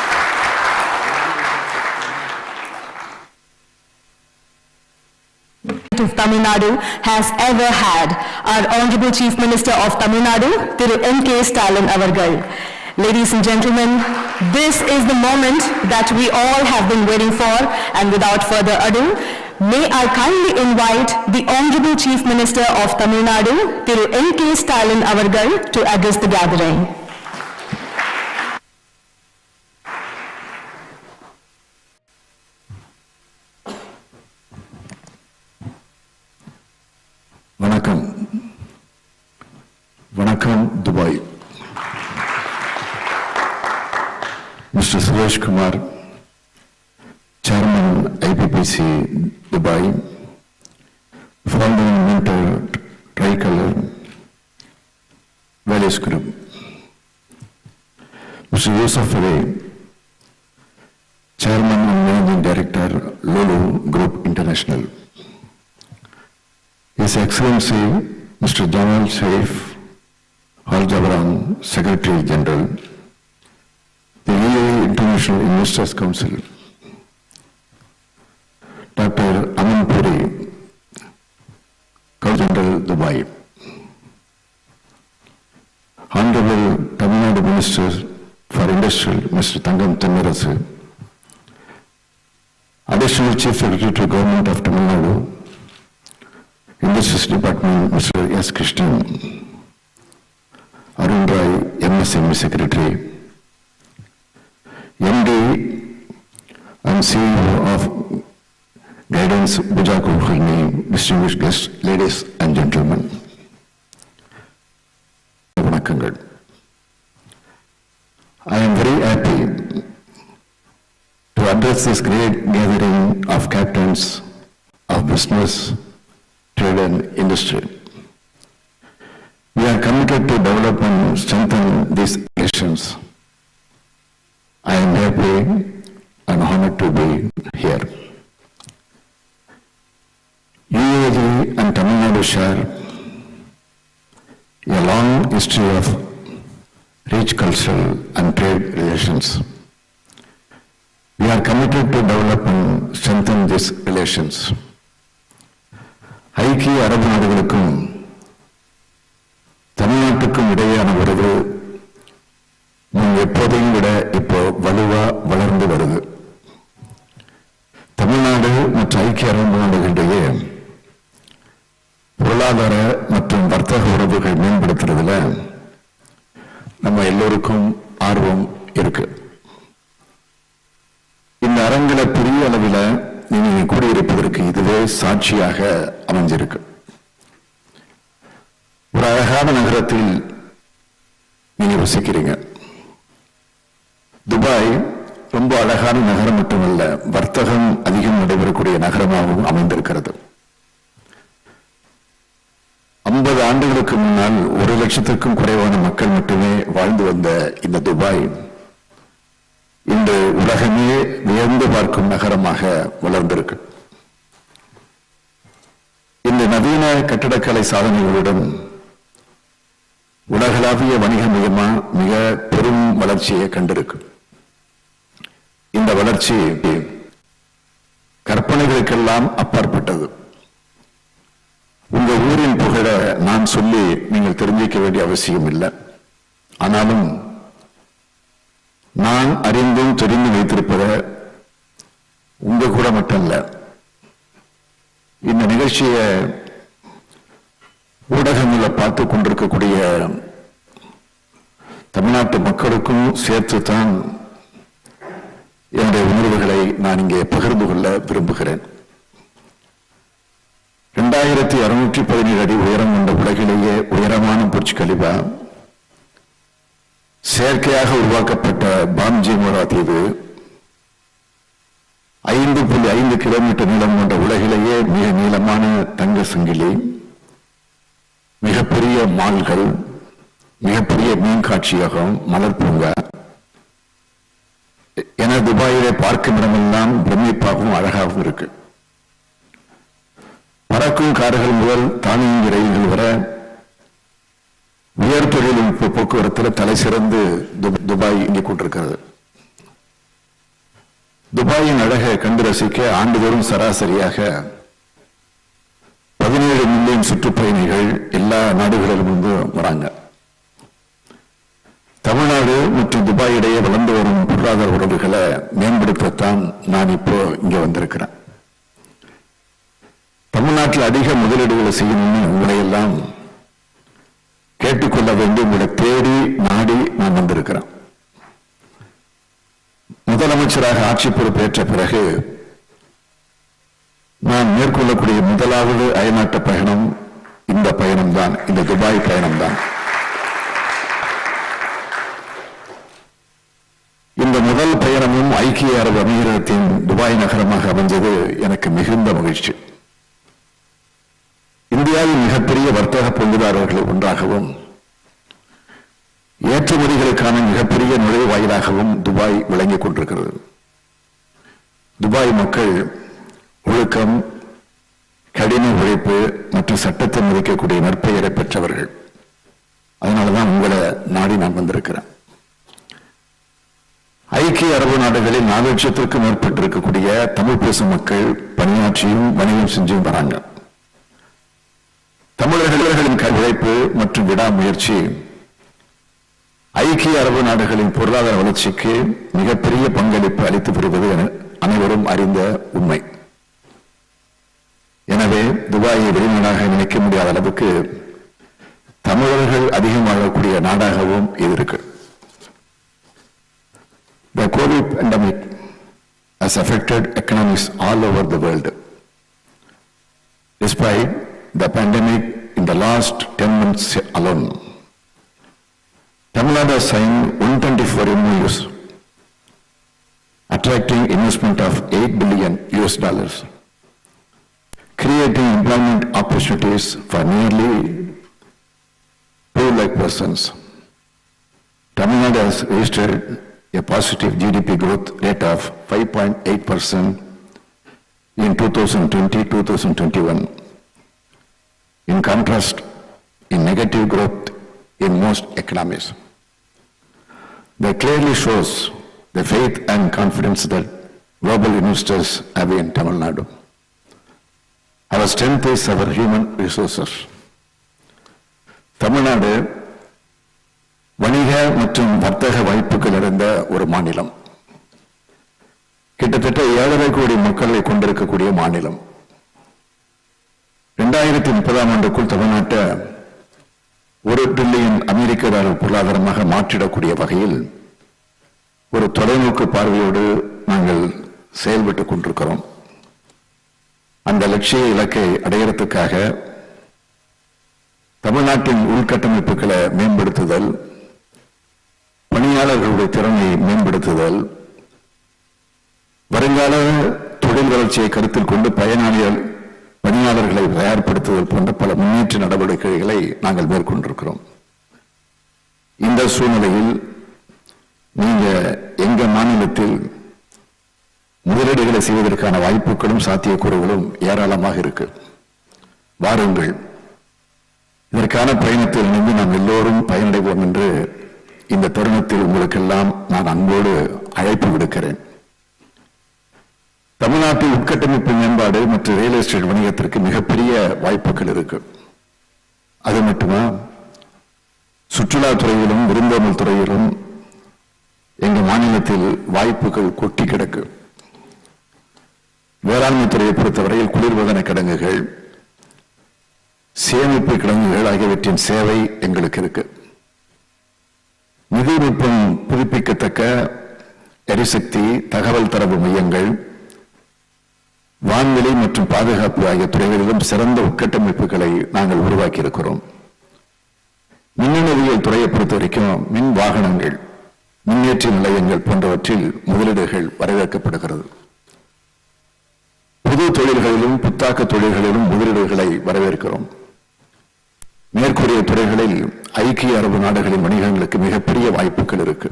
Of Tamil Nadu has ever had, our Honorable Chief Minister of Tamil Nadu, Thiru N.K. Stalin Avargal. Ladies and gentlemen, this is the moment that we all have been waiting for, and without further ado, may I kindly invite the Honorable Chief Minister of Tamil Nadu, Thiru N.K. Stalin Avargal, to address the gathering. Vanakkam, Dubai. Mr. Suresh Kumar, Chairman IPPC Dubai, founder and mentor Tricolor, Values Group. Mr. Yusuf Ali, Chairman and Managing Director, Lulu Group International. His Excellency, Mr. Jamal Sharif Al-Jabran, Secretary General, the UAE International Investors Council, Dr. Amin Puri, Co-General Dubai, Honorable Tamil Nadu Minister for Industry, Mr. Thangam Thennarasu, Additional Chief Secretary to Government of Tamil Nadu, Industries Department, Mr. S. Krishnan, Arun Rai, MSME Secretary, MD and CEO of Guidance Bujaku Khulni, distinguished guests, ladies and gentlemen. I am very happy to address this great gathering of captains of business, trade and industry. We are committed to develop and strengthen these relations. I am happy and honored to be here. UAE and Tamil Nadu share a long history of rich cultural and trade relations. We are committed to develop and strengthen these relations. ஐக்கிய அரபு நாடுகளுக்கும் தமிழ்நாட்டுக்கும் இடையேயான உறவு முன் எப்போதையும் விட இப்போ வலுவா வளர்ந்து வருது. தமிழ்நாடு மற்றும் ஐக்கிய அரபு நாடுகளிடையே பொருளாதார மற்றும் வர்த்தக உறவுகள் மேம்படுத்துறதுல நம்ம எல்லோருக்கும் ஆர்வம் இருக்கு. இந்த அரங்கில பெரிய அளவில் நீங்க கூடியிருப்பதற்கு இதுவே சாட்சியாக அமைஞ்சிருக்கு. ஒரு அழகான நகரத்தில் நீங்க வசிக்கிறீங்க. துபாய் ரொம்ப அழகான நகரம் மட்டுமல்ல, வர்த்தகம் அதிகம் நடைபெறக்கூடிய நகரமாகவும் அமைந்திருக்கிறது. 50 ஆண்டுகளுக்கு முன்னால் 1 லட்சத்திற்கும் குறைவான மக்கள் மட்டுமே வாழ்ந்து வந்த இந்த துபாய் இன்று உலகமே வியந்து பார்க்கும் நகரமாக வளர்ந்திருக்கு. இந்த நவீன கட்டடக்கலை சாதனைகளுடன் உலகளாவிய வணிக மையமா மிக பெரும் வளர்ச்சியை கண்டிருக்கு. இந்த வளர்ச்சி கற்பனைகளுக்கெல்லாம் அப்பாற்பட்டது. உங்க ஊரின் புகழ நான் சொல்லி நீங்கள் தெரிஞ்சிக்க வேண்டிய அவசியம் இல்லை. ஆனாலும் நான் அறிந்தும் தெரிந்து வைத்திருப்பத உங்க கூட மட்டும் இல்ல, இந்த நிகழ்ச்சியை ஊடகங்களை பார்த்து கொண்டிருக்கக்கூடிய தமிழ்நாட்டு மக்களுக்கும் சேர்த்துத்தான் என்னுடைய உணர்வுகளை நான் இங்கே பகிர்ந்து கொள்ள விரும்புகிறேன். 2617 அடி உயரம் கொண்ட உலகிலேயே உயரமான புர்ஜ் கலிஃபா, செயற்கையாக உருவாக்கப்பட்ட பாம்ஜிமோரா தீவு, 5.5 கிலோமீட்டர் நீளம் கொண்ட உலகிலேயே மிக நீளமான தங்க சங்கிலி, மிகப்பெரிய மால்கள், மிகப்பெரிய மீன் காட்சியகம், மலர் பூங்கா என துபாயிலே பார்க்கும் இடமெல்லாம் பிரமிப்பாகவும் அழகாகவும் இருக்கு. பறக்கும் கார்கள் முதல் தானியங்கி ரயில்கள் வர உயர் தொழில்நுட்ப போக்குவரத்தில் தலை சிறந்து துபாய் இயங்கிக் கொண்டிருக்கிறது. துபாயின் அழகை கண்டு ரசிக்க ஆண்டுதோறும் சராசரியாக 17 மில்லியன் சுற்றுப்பயணிகள் எல்லா நாடுகளிலும் இருந்து வராங்க. தமிழ்நாடு மற்றும் துபாய் இடையே வளர்ந்து வரும் பொருளாதார உறவுகளை மேம்படுத்தத்தான் நான் இப்போ இங்க வந்திருக்கிறேன். தமிழ்நாட்டில் அதிக முதலீடுகளை செய்யணும்னு உங்களை எல்லாம் கேட்டுக்கொள்ள வேண்டி உங்களை தேடி நாடி நான் வந்திருக்கிறேன். முதலமைச்சராக ஆட்சி பொறுப்பேற்ற பிறகு நான் மேற்கொள்ளக்கூடிய முதலாவது அயல்நாட்டு பயணம் இந்த பயணம்தான், இந்த துபாய் பயணம்தான். இந்த முதல் பயணமும் ஐக்கிய அரபு அமீரகத்தின் துபாய் நகரமாக அமைந்தது எனக்கு மிகுந்த மகிழ்ச்சி. இந்தியாவின் மிகப்பெரிய வர்த்தக பங்குதாரர்கள் ஒன்றாகவும் ஏற்றுமதிகளுக்கான மிகப்பெரிய நுழைவாயிலாகவும் துபாய் விளங்கிக் கொண்டிருக்கிறது. துபாய் மக்கள் ஒழுக்கம், கடின உழைப்பு மற்றும் சட்டத்தை மதிக்கக்கூடிய நற்பெயரை பெற்றவர்கள். அதனாலதான் உங்களை நாடி நான் வந்திருக்கிறேன். ஐக்கிய அரபு நாடுகளில் 4 லட்சத்திற்கும் மேற்பட்டிருக்கக்கூடிய தமிழ் பேசும் மக்கள் பணியாற்றியும் வணிகம் செஞ்சும் வராங்க. தமிழர்களின் உழைப்பு மற்றும் விடாமுயற்சி ஐக்கிய அரபு நாடுகளின் பொருளாதார வளர்ச்சிக்கு மிகப்பெரிய பங்களிப்பு அளித்து வருவது அனைவரும் அறிந்த உண்மை. எனவே துபாயை வெளிநாடாக நினைக்க முடியாத அளவுக்கு தமிழர்கள் அதிகம் வாழக்கூடிய நாடாகவும் இது இருக்கு. The COVID pandemic has affected economies all over the world. Despite the pandemic, in the last 10 months alone, Tamil Nadu has signed 124 MOUs, attracting investment of $8 billion, creating employment opportunities for nearly 2 lakh persons. Tamil Nadu has registered a positive GDP growth rate of 5.8% in 2020-2021. In contrast, in negative growth in most economies. That clearly shows the faith and confidence that global investors have in Tamil Nadu. Our strength is our human resources. Tamil Nadu வணிக மற்றும் வர்த்தக வாய்ப்புகள் நிறைந்த ஒரு மாநிலம். கிட்டத்தட்ட 7.5 கோடி மக்களை கொண்டிருக்கக்கூடிய மாநிலம். 2030ஆம் ஆண்டுக்குள் தமிழ்நாட்டை $1 டிரில்லியன் அமெரிக்க டாலர் பொருளாதாரமாக மாற்றிடக்கூடிய வகையில் ஒரு தொலைநோக்கு பார்வையோடு நாங்கள் செயல்பட்டுக் கொண்டிருக்கிறோம். அந்த லட்சிய இலக்கை அடையறதுக்காக தமிழ்நாட்டின் உள்கட்டமைப்புகளை மேம்படுத்துதல், பணியாளர்களுடைய திறனை மேம்படுத்துதல், வருங்கால தொழில் வளர்ச்சியை கருத்தில் கொண்டு பணியாளர்களை தயார்படுத்துதல் போன்ற பல முன்னேற்ற நடவடிக்கைகளை நாங்கள் மேற்கொண்டிருக்கிறோம். இந்த சூழ்நிலையில் நீங்க எங்க மாநிலத்தில் முதலீடுகளை செய்வதற்கான வாய்ப்புகளும் சாத்தியக்கூறுகளும் ஏராளமாக இருக்கு. வாருங்கள், இதற்கான பயணத்தில் இருந்து நாம் எல்லோரும் பயனடைவோம் என்று இந்த தருணத்தில் உங்களுக்கெல்லாம் நான் அன்போடு அழைப்பு விடுக்கிறேன். தமிழ்நாட்டில் உட்கட்டமைப்பு மேம்பாடு மற்றும் ரியல் எஸ்டேட் வணிகத்திற்கு மிகப்பெரிய வாய்ப்புகள் இருக்கு. அது மட்டுமா, சுற்றுலாத்துறையிலும் விருந்தோம்பல் துறையிலும் எங்க மாநிலத்தில் வாய்ப்புகள் கொட்டி கிடக்கு. வேளாண்மை துறையை பொறுத்தவரையில் குளிர்பதன கிடங்குகள், சேமிப்பு கிடங்குகள் ஆகியவற்றின் சேவை எங்களுக்கு இருக்கு. நிதிநுட்பம் புதுப்பிக்கத்தக்க எரிசக்தி, தகவல் தரவு மையங்கள், வான்வெளி மற்றும் பாதுகாப்பு ஆகிய துறைகளிலும் சிறந்த உட்கட்டமைப்புகளை நாங்கள் உருவாக்கி இருக்கிறோம். மின்னணுவியல் துறையை பொறுத்த வரைக்கும் மின் வாகனங்கள், மின்னேற்ற நிலையங்கள் போன்றவற்றில் முதலீடுகள் வரவேற்கப்படுகிறது. புது தொழில்களிலும் புத்தாக்க தொழில்களிலும் முதலீடுகளை வரவேற்கிறோம். மேற்கூறிய துறைகளில் ஐக்கிய அரபு நாடுகளின் வணிகங்களுக்கு மிகப்பெரிய வாய்ப்புகள் இருக்கு.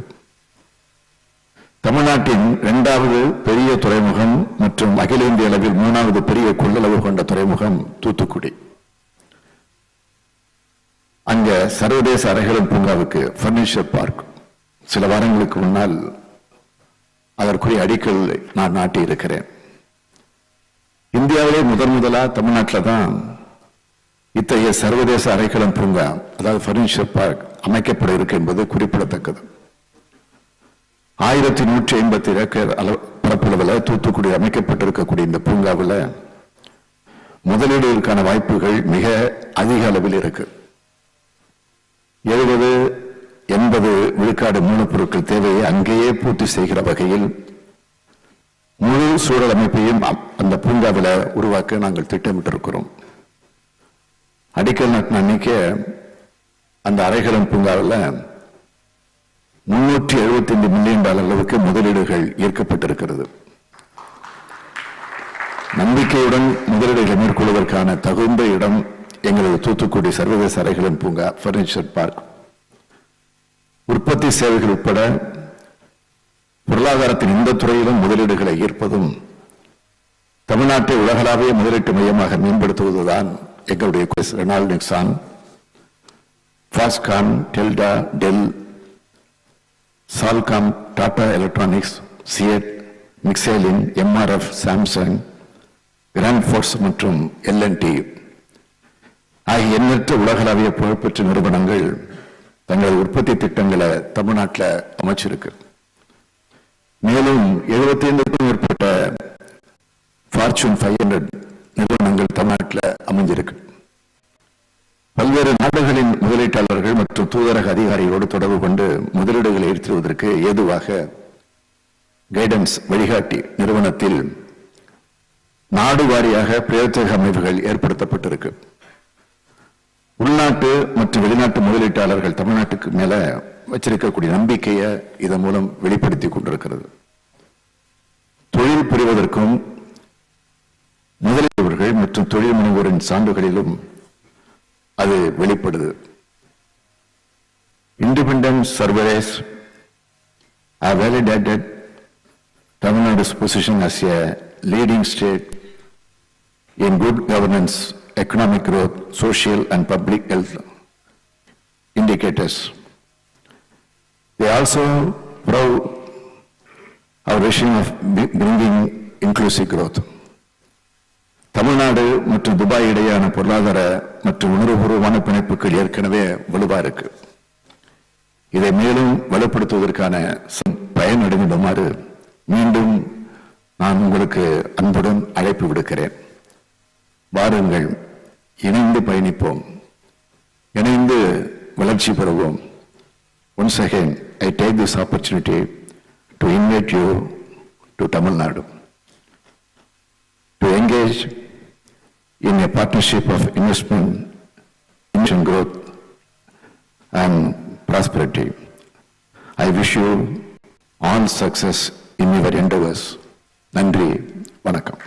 தமிழ்நாட்டின் 2வது பெரிய துறைமுகம் மற்றும் அகில இந்திய அளவில் 3வது பெரிய கொள்ளளவு கொண்ட துறைமுகம் தூத்துக்குடி. அங்க சர்வதேச அறைகளும் பூங்காவுக்கு பர்னிச்சர் பார்க் சில வாரங்களுக்கு முன்னால் அதற்குரிய அடிக்கல் நான் நாட்டி இருக்கிறேன். இந்தியாவிலே முதலா தமிழ்நாட்டில் தான் இத்தகைய சர்வதேச அறைகளம் பூங்கா, அதாவது பர்னிச்சர் பார்க் அமைக்கப்பட இருக்கு என்பது குறிப்பிடத்தக்கது. 1150 ஏக்கர் பரப்பளவில் தூத்துக்குடி அமைக்கப்பட்டிருக்கக்கூடிய இந்த பூங்காவில் முதலீடுகளுக்கான வாய்ப்புகள் மிக அதிக அளவில் இருக்கு. 70-80 விழுக்காடு மூலப்பொருட்கள் தேவையை அங்கேயே பூர்த்தி செய்கிற வகையில் முழு சூழல் அமைப்பையும் அந்த பூங்காவில் உருவாக்க நாங்கள் திட்டமிட்டிருக்கிறோம். அடிக்கல் நாட்டின அன்னைக்கு அந்த அறைகளம் பூங்காவில் $375 மில்லியன் அளவுக்கு முதலீடுகள் ஈர்க்கப்பட்டிருக்கிறது. நம்பிக்கையுடன் முதலீடுகளை மேற்கொள்வதற்கான தகுந்த இடம் எங்களது தூத்துக்குடி சர்வதேச அறைகளம் பூங்கா பர்னிச்சர் பார்க். உற்பத்தி சேவைகள் உட்பட பொருளாதாரத்தின் இந்த துறையிலும் முதலீடுகளை ஈர்ப்பதும் தமிழ்நாட்டை உலகளாவிய முதலீட்டு மையமாக மேம்படுத்துவதுதான் எங்களுடைய Renault Nissan, Foxconn, Delta, Dell, Salcomp, Tata electronics, CEAT, Michelin, MRF, Samsung, Grundfos மற்றும் எல்என்டி ஆகிய எண்ணற்ற உலகளாவிய புகழ்பெற்ற நிறுவனங்கள் தங்களது உற்பத்தி திட்டங்களை தமிழ்நாட்டில் அமைச்சிருக்கு. மேலும் 75க்கும் மேற்பட்ட ஃபார்ச்சூன் 500 நிறுவனங்கள் தமிழ்நாட்டில் அமைஞ்சிருக்கு. பல்வேறு நாடுகளின் முதலீட்டாளர்கள் மற்றும் தூதரக அதிகாரிகளோடு தொடர்பு கொண்டு முதலீடுகளை ஈர்த்துவதற்கு ஏதுவாக கைடன்ஸ் வழிகாட்டி நிறுவனத்தில் நாடு வாரியாக பிரத்யேக அமைப்புகள் ஏற்படுத்தப்பட்டிருக்கு. உள்நாட்டு மற்றும் வெளிநாட்டு முதலீட்டாளர்கள் தமிழ்நாட்டுக்கு மேல வச்சிருக்கக்கூடிய நம்பிக்கையை இதன் மூலம் வெளிப்படுத்தி கொண்டிருக்கிறது. தொழில் புரிவதற்கும் முதலீட்டாளர்கள் மற்றும் தொழில் முனைவோரின் சான்றுகளிலும் அது வெளிப்படுது. Independent services have validated Tamil Nadu's position as a leading state in good governance, economic growth, social and public health indicators. They also proud our vision of bringing inclusive growth. Tamil Nadu மற்றும் துபாய் இடையான பொருளாதார மற்றும் உணர்வுபூர்வமான பிணைப்புகள் ஏற்கனவே வலுவா இருக்கு. இதை மேலும் வலுப்படுத்துவதற்கான பயனடைந்துமாறு மீண்டும் நான் உங்களுக்கு அன்புடன் அழைப்பு விடுக்கிறேன். வாருங்கள், இணைந்து பயணிப்போம், இணைந்து வளர்ச்சி பெறுவோம். Once again, I take this opportunity to invite you to Tamil Nadu to engage in a partnership of investment, growth and prosperity. I wish you all success in your endeavors. Nandri, vanakkam.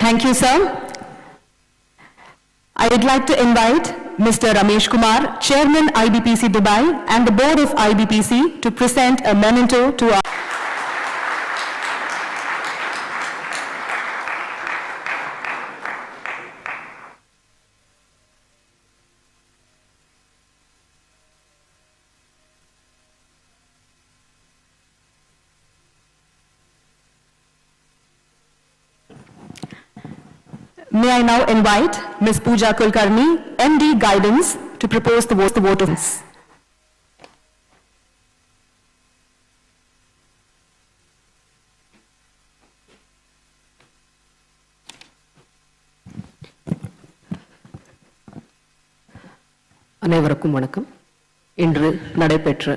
Thank you, sir. I would like to invite Mr. Ramesh Kumar, Chairman IBPC Dubai and the Board of IBPC to present a memento to our May I now invite Ms. Pooja Kulkarni, MD Guidance, to propose the vote of thanks. அனைவருக்கும் வணக்கம். இன்று நடைபெற்ற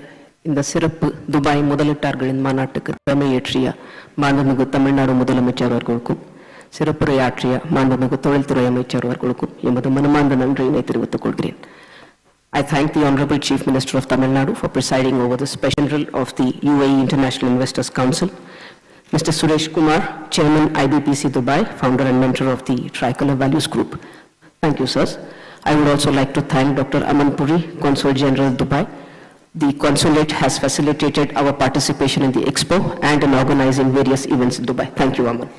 இந்த சிறப்பு Dubai முதலீட்டாளர்களின் மாநாட்டுக்கு தலைமையேற்றிய மாண்புமிகு தமிழ்நாடு முதலமைச்சர் அவர்களுக்கும் சிறப்புரையாற்றிய மாண்புமிகு தொழில்துறை அமைச்சர் அவர்களுக்கும் எமது மனமார்ந்த நன்றியினை தெரிவித்துக் கொள்கிறேன். I thank the Honorable Chief Minister of Tamil Nadu for presiding over the special general of the UAE International Investors Council, Mr. Suresh Kumar, Chairman IBPC Dubai, founder and mentor of the Tricolor Values Group. Thank you, sirs. I would also like to thank Dr. Aman Puri, Consul General Dubai. The consulate has facilitated our participation in the Expo and in organizing various events in Dubai. Thank you, Aman.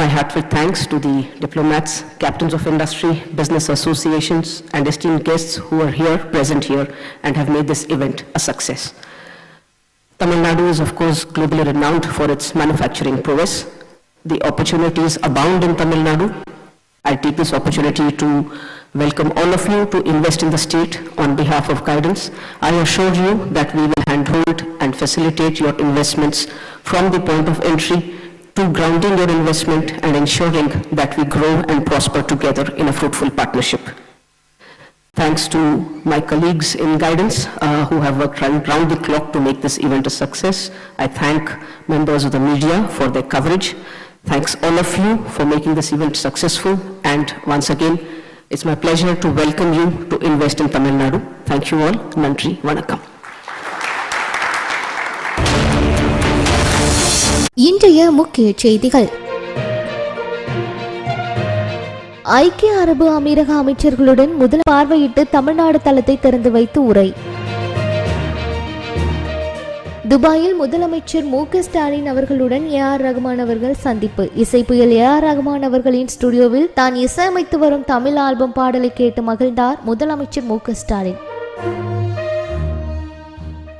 My heartfelt thanks to the diplomats, captains of industry, business associations, and esteemed guests who are here, present here, and have made this event a success. Tamil Nadu is, of course, globally renowned for its manufacturing prowess. The opportunities abound in Tamil Nadu. I take this opportunity to welcome all of you to invest in the state on behalf of Guidance. I assure you that we will handhold and facilitate your investments from the point of entry to grounding your investment and ensuring that we grow and prosper together in a fruitful partnership. Thanks to my colleagues in Guidance who have worked round the clock to make this event a success. I thank members of the media for their coverage. Thanks all of you for making this event successful. And once again, it's my pleasure to welcome you to invest in Tamil Nadu. Thank you all. Nandri, vanakkam. இன்றைய முக்கிய செய்திகள். ஐக்கிய அரபு அமீரக அமைச்சர்களுடன் முதல் பார்வையிட்டு தமிழ்நாடு தளத்தை திறந்து வைத்து உரை. துபாயில் முதலமைச்சர் ஸ்டாலின் அவர்களுடன் ஏஆர் ரகுமான் அவர்கள் சந்திப்பு. இசை புயல் ஏஆர் ரகுமான் அவர்களின் ஸ்டுடியோவில் தான் இசையமைத்து வரும் தமிழ் ஆல்பம் பாடலை கேட்டு மகிழ்ந்தார் முதலமைச்சர் ஸ்டாலின்.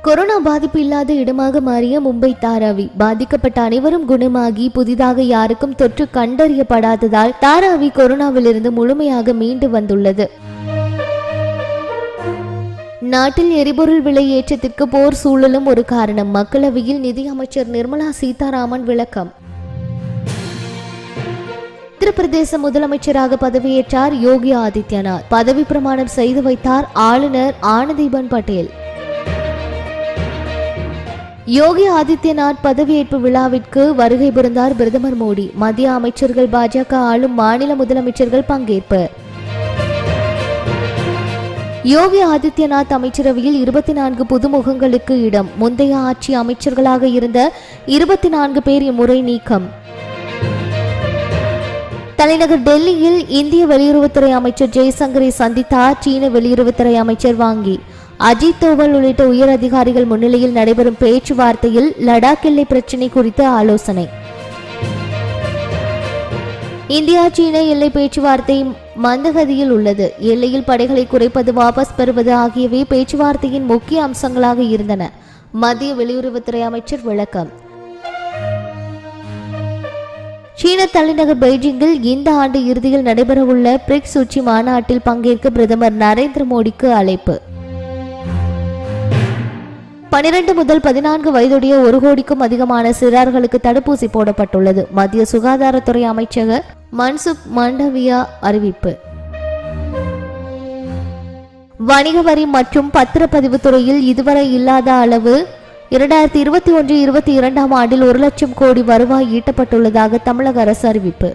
கொரோனா பாதிப்பு இல்லாத இடமாக மாறிய மும்பை தாராவி. பாதிக்கப்பட்ட அனைவரும் குணமாகி புதிதாக யாருக்கும் தொற்று கண்டறியப்படாததால் தாராவி கொரோனாவிலிருந்து முழுமையாக மீண்டு வந்துள்ளது. நாட்டில் எரிபொருள் விலை ஏற்றத்திற்கு போர் சூழலும் ஒரு காரணம். மக்களவையில் நிதியமைச்சர் நிர்மலா சீதாராமன் விளக்கம். உத்தரப்பிரதேச முதலமைச்சராக பதவியேற்றார் யோகி ஆதித்யநாத். பதவி பிரமாணம் செய்து வைத்தார் ஆளுநர் ஆனந்திபன் பட்டேல். யோகி ஆதித்யநாத் பதவியேற்பு விழாவிற்கு வருகை புரிந்தார் பிரதமர் மோடி. மத்திய அமைச்சர்கள், பாஜக ஆளும் மாநில முதலமைச்சர்கள் பங்கேற்பு. யோகி ஆதித்யநாத் அமைச்சரவையில் 24 புதுமுகங்களுக்கு இடம். முந்தைய ஆட்சி அமைச்சர்களாக இருந்த 24 பேர் இம்முறை நீக்கம். தலைநகர் டெல்லியில் இந்திய வெளியுறவுத்துறை அமைச்சர் ஜெய்சங்கரை சந்தித்தார் சீன வெளியுறவுத்துறை அமைச்சர் வாங்கி. அஜித் தோவல் உள்ளிட்ட உயர் அதிகாரிகள் முன்னிலையில் நடைபெறும் பேச்சுவார்த்தையில் லடாக் எல்லை பிரச்சினை குறித்து ஆலோசனை. இந்தியா சீன எல்லை பேச்சுவார்த்தை மந்தகதியில் உள்ளது. எல்லையில் படைகளை குறைப்பது, வாபஸ் பெறுவது ஆகியவை பேச்சுவார்த்தையின் முக்கிய அம்சங்களாக இருந்தன. மத்திய வெளியுறவுத்துறை அமைச்சர் விளக்கம். சீன தலைநகர் பெய்ஜிங்கில் இந்த ஆண்டு இறுதியில் நடைபெறவுள்ள பிரிக்ஸ் உச்சி மாநாட்டில் பங்கேற்க பிரதமர் நரேந்திர மோடிக்கு அழைப்பு. 12 முதல் 14 வயதுடைய 1 கோடிக்கும் அதிகமான சிறார்களுக்கு தடுப்பூசி போடப்பட்டுள்ளது. மத்திய சுகாதாரத்துறை அமைச்சர் மன்சுக் மாண்டவியா அறிவிப்பு. வணிக வரி மற்றும் பத்திரப்பதிவு துறையில் இதுவரை இல்லாத அளவு 2021-22 ஆண்டில் 1 லட்சம் கோடி வருவாய் ஈட்டப்பட்டுள்ளதாக தமிழக அரசு அறிவிப்பு.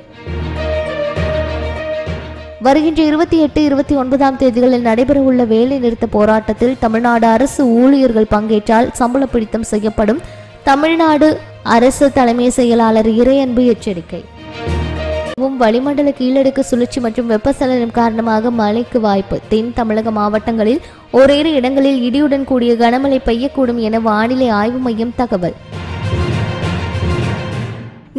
வருகின்ற 28-29 தேதிகளில் நடைபெறவுள்ள வேலை நிறுத்த போராட்டத்தில் தமிழ்நாடு அரசு ஊழியர்கள் பங்கேற்றால் சம்பள பிடித்தம் செய்யப்படும். தமிழ்நாடு அரசு தலைமை செயலாளர் இறையன்பு எச்சரிக்கை. வளிமண்டல கீழடுக்கு சுழற்சி மற்றும் வெப்பசலனம் காரணமாக மழைக்கு வாய்ப்பு. தென் தமிழக மாவட்டங்களில் ஓரிரு இடங்களில் இடியுடன் கூடிய கனமழை பெய்யக்கூடும் என வானிலை ஆய்வு மையம் தகவல்.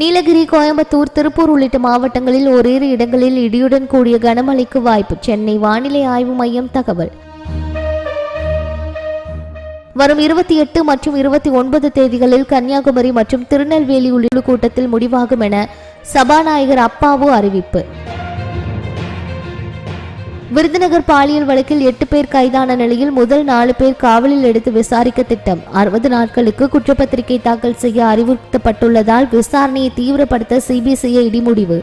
நீலகிரி, கோயம்புத்தூர், திருப்பூர் உள்ளிட்ட மாவட்டங்களில் ஓரிரு இடங்களில் இடியுடன் கூடிய கனமழைக்கு வாய்ப்பு. சென்னை வானிலை ஆய்வு மையம் தகவல். வரும் 28 மற்றும் 29 தேதிகளில் கன்னியாகுமரி மற்றும் திருநெல்வேலி உள்ளிட்ட கூட்டத்தில் முடிவாகும் என சபாநாயகர் அப்பாவு அறிவிப்பு. விருதுநகர் பாலியல் வழக்கில் 8 பேர் கைதான நிலையில் முதல் 4 பேர் காவலில் எடுத்து விசாரிக்க திட்டம். 60 நாட்களுக்கு குற்றப்பத்திரிகை தாக்கல் செய்ய அறிவுறுத்தப்பட்டுள்ளதால் விசாரணையை தீவிரப்படுத்த சிபிசிஐடி முடிவு.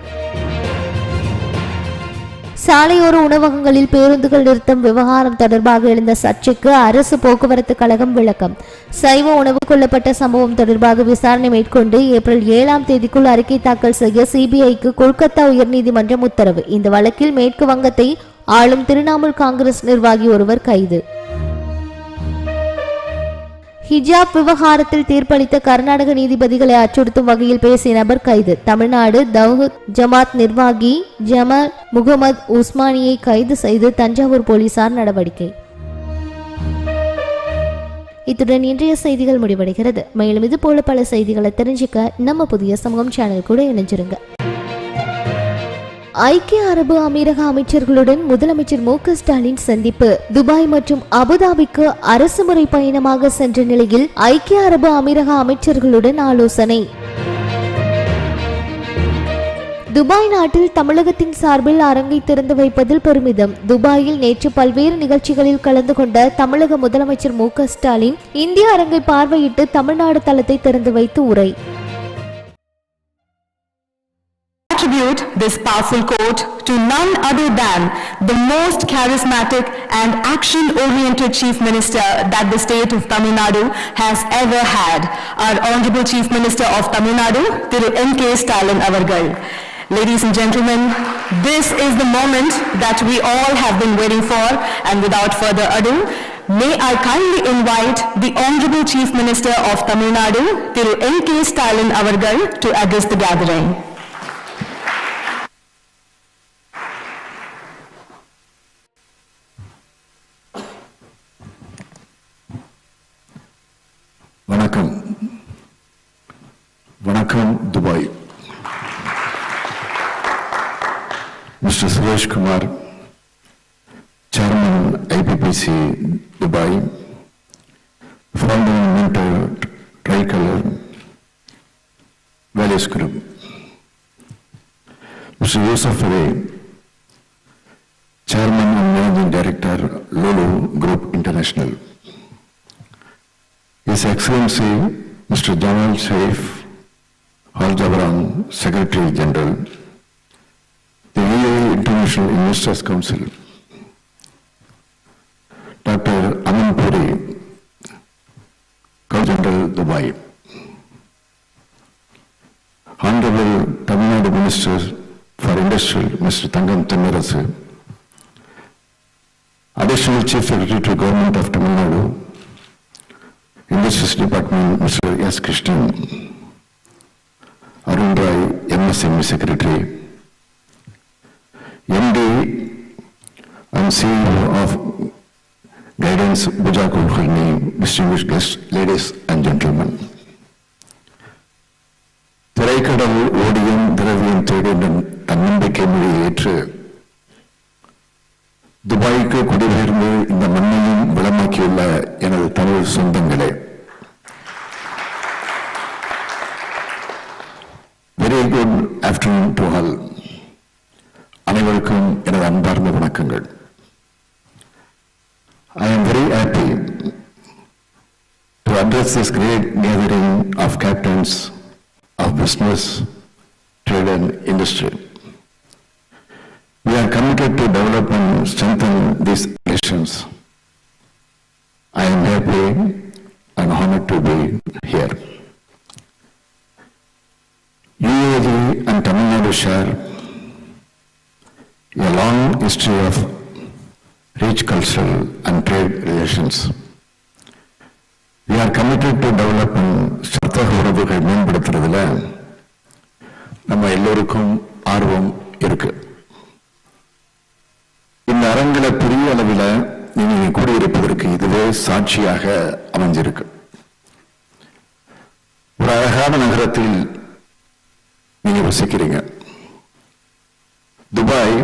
சாலையோர உணவகங்களில் பேருந்துகள் நிறுத்தம் விவகாரம் தொடர்பாக எழுந்த சர்ச்சைக்கு அரசு போக்குவரத்து கழகம் விளக்கம். சைவ உணவு கொள்ளப்பட்ட சம்பவம் தொடர்பாக விசாரணை மேற்கொண்டு ஏப்ரல் 7ஆம் தேதிக்குள் அறிக்கை தாக்கல் செய்ய சிபிஐக்கு கொல்கத்தா உயர்நீதிமன்றம் உத்தரவு. இந்த வழக்கில் மேற்கு வங்கத்தை ஆளும் திரிணாமுல் காங்கிரஸ் நிர்வாகி ஒருவர் கைது. ஹிஜாப் விவகாரத்தில் தீர்ப்பளித்த கர்நாடக நீதிபதிகளை அச்சுறுத்தும் வகையில் பேசிய நபர் கைது. தமிழ்நாடு தவ்ஹீத் ஜமாத் நிர்வாகி ஜமால் முகமது உஸ்மானியை கைது செய்து தஞ்சாவூர் போலீசார் நடவடிக்கை. இத்துடன் இன்றைய செய்திகள் முடிவடைகிறது. மேலும் இது போல பல செய்திகளை தெரிஞ்சுக்க நம்ம புதிய சமூகம் சேனல் கூட இணைஞ்சிருங்க. ஐக்கிய அரபு அமீரக அமைச்சர்களுடன் முதலமைச்சர் ஸ்டாலின் சந்திப்பு. துபாய் மற்றும் அபுதாபிக்கு அரசுமுறை பயணமாக சென்ற நிலையில் ஐக்கிய அரபு அமீரக அமைச்சர்களுடன் ஆலோசனை. துபாய் நாட்டில் தமிழகத்தின் சார்பில் அரங்கை திறந்து வைப்பதில் பெருமிதம். துபாயில் நேற்று பல்வேறு நிகழ்ச்சிகளில் கலந்து கொண்ட தமிழக முதலமைச்சர் ஸ்டாலின் இந்திய அரங்கை பார்வையிட்டு தமிழ்நாடு தளத்தை திறந்து வைத்து உரை. Attribute this powerful quote to none other than the most charismatic and action-oriented Chief Minister that the state of Tamil Nadu has ever had, our Honorable Chief Minister of Tamil Nadu, Thiru M.K. Stalin avargal. Ladies and gentlemen, this is the moment that we all have been waiting for, and without further ado, may I kindly invite the Honorable Chief Minister of Tamil Nadu, Thiru M.K. Stalin avargal, to address the gathering. வணக்கம். வணக்கம் Dubai. Mr. Suresh Kumar, Chairman IPPC Dubai, founder and mentor Tricolor Values Group. Mr. Yusuf Ali, Chairman and Managing Director Lulu Group International. His Excellency Mr. Jamal Shaif Al Jabran, Secretary General, the UAE International Investors Council, Dr. Amin Puri, Co-General Dubai, Honorable Tamil Nadu Minister for Industry, Mr. Thangam Thennarasu, Additional Chief Secretary to Government of Tamil Nadu, Industries Department, Mr. S. Krishnan, Arun Rai, MSME Secretary, MD and CEO of Guidance Bujakul Khulni, distinguished guests, ladies and gentlemen. திரைக்கடல் ஓடியும் திரவியம் தேடும் தன்னம்பிக்கை மொழியை ஏற்று துபாய்க்கு குடிபெயர்ந்து இந்த மண்ணையும் வளமாக்கியுள்ள எனது தமிழ் சொந்தங்களே, very good afternoon to all. அனைவருக்கும் எனது அன்பார்ந்த வணக்கங்கள். I am very happy to address this great gathering of captains of business, trade and industry. We are committed to develop and strengthen these relations. I am happy and honored to be here. UAE and Tamil Nadu share a long history of rich cultural and trade relations. We are committed to develop and வர்த்தக உறவுகள் மேம்படுத்துறதுல நம்ம எல்லோருக்கும் ஆர்வம் இருக்கு. இந்த அரங்கில பெரிய அளவில் நீங்க கூடியிருப்பதற்கு இதுவே சாட்சியாக அமைஞ்சிருக்கு. ஒரு அழகான நகரத்தில் நீங்க வசிக்கிறீங்க. துபாய்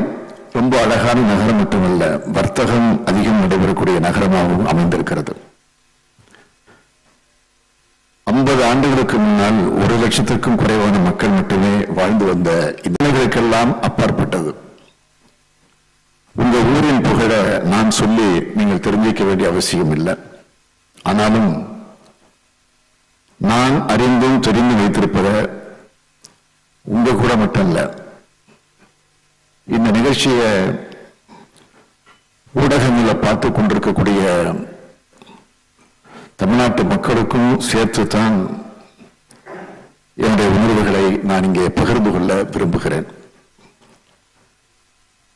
ரொம்ப அழகான நகரம் மட்டுமல்ல, வர்த்தகம் அதிகம் நடைபெறக்கூடிய நகரமாகவும் அமைந்திருக்கிறது. 50 ஆண்டுகளுக்கு முன்னால் 1 லட்சத்திற்கும் குறைவான மக்கள் மட்டுமே வாழ்ந்து வந்த இன்னல்களுக்கெல்லாம் அப்பாற்பட்டது. உங்க ஊரின் புகழ நான் சொல்லி நீங்கள் தெரிஞ்சிக்க வேண்டிய அவசியம் இல்லை. ஆனாலும் நான் அறிந்தும் தெரிந்து வைத்திருப்பத உங்க கூட மட்டும் இல்ல, இந்த நிகழ்ச்சியை ஊடகங்களில் பார்த்து கொண்டிருக்கக்கூடிய தமிழ்நாட்டு மக்களுக்கும் சேர்த்துத்தான் என்னுடைய உணர்வுகளை நான் இங்கே பகிர்ந்து கொள்ள விரும்புகிறேன்.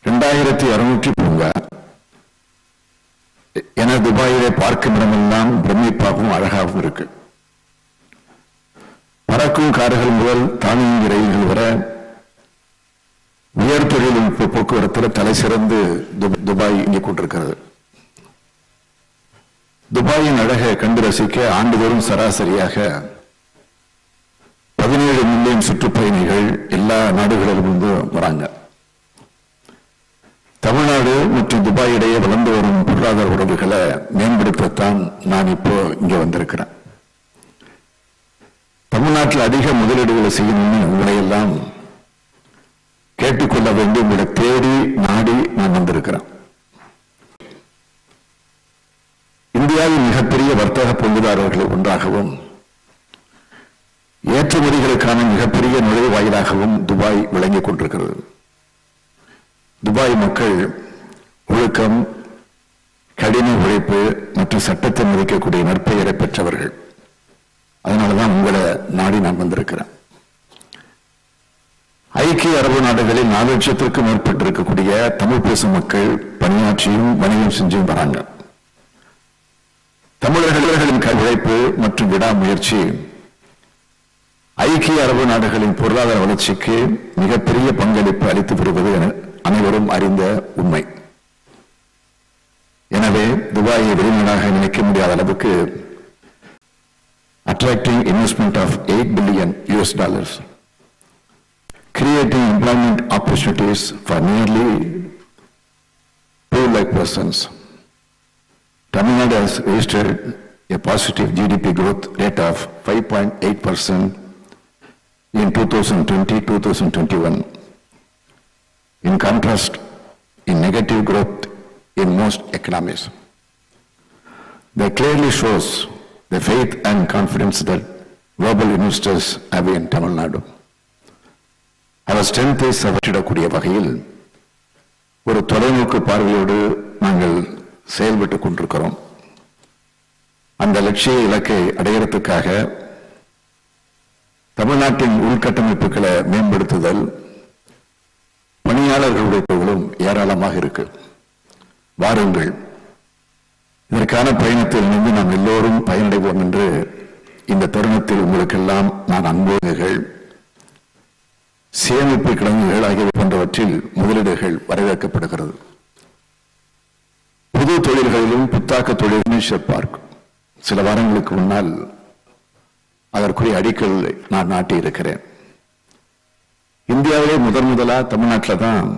2600 பூங்கா என துபாயிலே பார்க்கும் இடமெல்லாம் பிரமிப்பாகவும் அழகாகவும் இருக்கு. பறக்கும் கார்கள் முதல் தானியங்கி ரயில்கள் வர உயர் தொழில்நுட்ப போக்குவரத்தில் தலை சிறந்து துபாய் இங்கே கொண்டிருக்கிறது. துபாயின் அழகை கண்டு ரசிக்க ஆண்டுதோறும் சராசரியாக 17 மில்லியன் சுற்றுப்பயணிகள் எல்லா நாடுகளிலிருந்து வராங்க. தமிழ்நாடு மற்றும் துபாய் இடையே வளர்ந்து வரும் பொருளாதார உறவுகளை மேம்படுத்தத்தான் நான் இப்போ இங்க வந்திருக்கிறேன். தமிழ்நாட்டில் அதிக முதலீடுகளை செய்யணும்னு உங்களை எல்லாம் கேட்டுக்கொள்ள வேண்டி உங்களை தேடி நாடி நான் வந்திருக்கிறேன். இந்தியாவின் மிகப்பெரிய வர்த்தக பங்குதாரர்கள் ஒன்றாகவும் ஏற்றுமதிகளுக்கான மிகப்பெரிய நுழைவாயிலாகவும் துபாய் விளங்கிக் கொண்டிருக்கிறது. துபாய் மக்கள் ஒழுக்கம், கடின உழைப்பு மற்றும் சட்டத்தை மதிக்கக்கூடிய நற்பெயரை பெற்றவர்கள். அதனாலதான் உங்களை நாடி நான் வந்திருக்கிறேன். ஐக்கிய அரபு நாடுகளில் 4 லட்சத்திற்கும் மேற்பட்டிருக்கக்கூடிய தமிழ் பேசும் மக்கள் பணியாற்றியும் வணிகம் செஞ்சும் வராங்க. தமிழர்களின் உழைப்பு மற்றும் விடாமுயற்சி ஐக்கிய அரபு நாடுகளின் பொருளாதார வளர்ச்சிக்கு மிகப்பெரிய பங்களிப்பு அளித்து வருவது என அனைவரும் அறிந்த உண்மை. எனவே துபாயை வெளிநாடாக நினைக்க முடியாத அளவுக்கு attracting investment of $8 billion, creating employment opportunities for nearly 2 lakh persons. Tamil Nadu has registered a positive GDP growth rate of 5.8% in 2020-2021. In contrast, in negative growth in most economies. That clearly shows the faith and confidence that global investors have in Tamil Nadu. Our strength is அவற்றிடக்கூடிய வகையில் ஒரு தொலைநோக்கு பார்வையோடு நாங்கள் செயல்பட்டுக் கொண்டிருக்கிறோம். அந்த லட்சிய இலக்கை அடையறதுக்காக தமிழ்நாட்டின் உள்கட்டமைப்புகளை மேம்படுத்துதல், பணியாளர்களுடைய தொழிலும் ஏராளமாக இருக்கு. வாருங்கள், இதற்கான பயணத்தில் இருந்து நாம் எல்லோரும் பயனடைவோம் என்று இந்த தருணத்தில் உங்களுக்கெல்லாம் நான் அன்போடுகள், சேமிப்பு கிடங்குகள் ஆகியவை போன்றவற்றில் முதலீடுகள் வரவேற்கப்படுகிறது. புது தொழில்களிலும் புத்தாக்க தொழில் பார்க் சில வாரங்களுக்கு முன்னால் அதற்குரிய அடிக்கல் நான் நாட்டி இருக்கிறேன். இந்தியாவிலே முதலா தமிழ்நாட்டில் தான்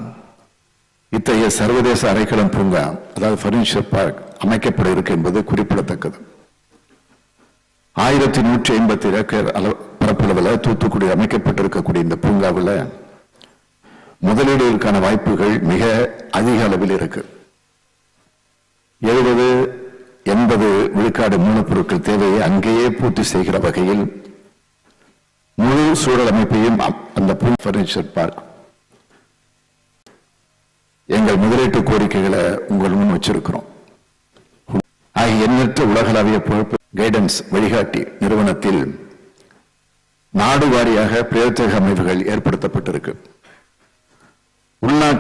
இத்தகைய சர்வதேச அரைக்கலம் பூங்கா, அதாவது பர்னிச்சர் பார்க் அமைக்கப்பட இருக்கு என்பது குறிப்பிடத்தக்கது. 1150 ஏக்கர் பரப்பளவில் தூத்துக்குடி அமைக்கப்பட்டிருக்கக்கூடிய இந்த பூங்காவில் முதலீடுகளுக்கான வாய்ப்புகள் மிக அதிக அளவில் இருக்கு. 70-80 விழுக்காடு மூலப்பொருட்கள் தேவையை அங்கேயே பூர்த்தி செய்கிற வகையில் முழு சூழல் அமைப்பையும் அந்த பர்னிச்சர் பார்க் எங்கள் முதலீட்டு கோரிக்கைகளை உங்கள் முன் வச்சிருக்கிறோம். ஆகிய எண்ணற்ற உலகளாவிய பொறுப்பு கைடன்ஸ் வழிகாட்டி நிறுவனத்தில் நாடு வாரியாக பிரத்யேக அமைப்புகள் ஏற்படுத்தப்பட்டிருக்கு. உள்நாட்டு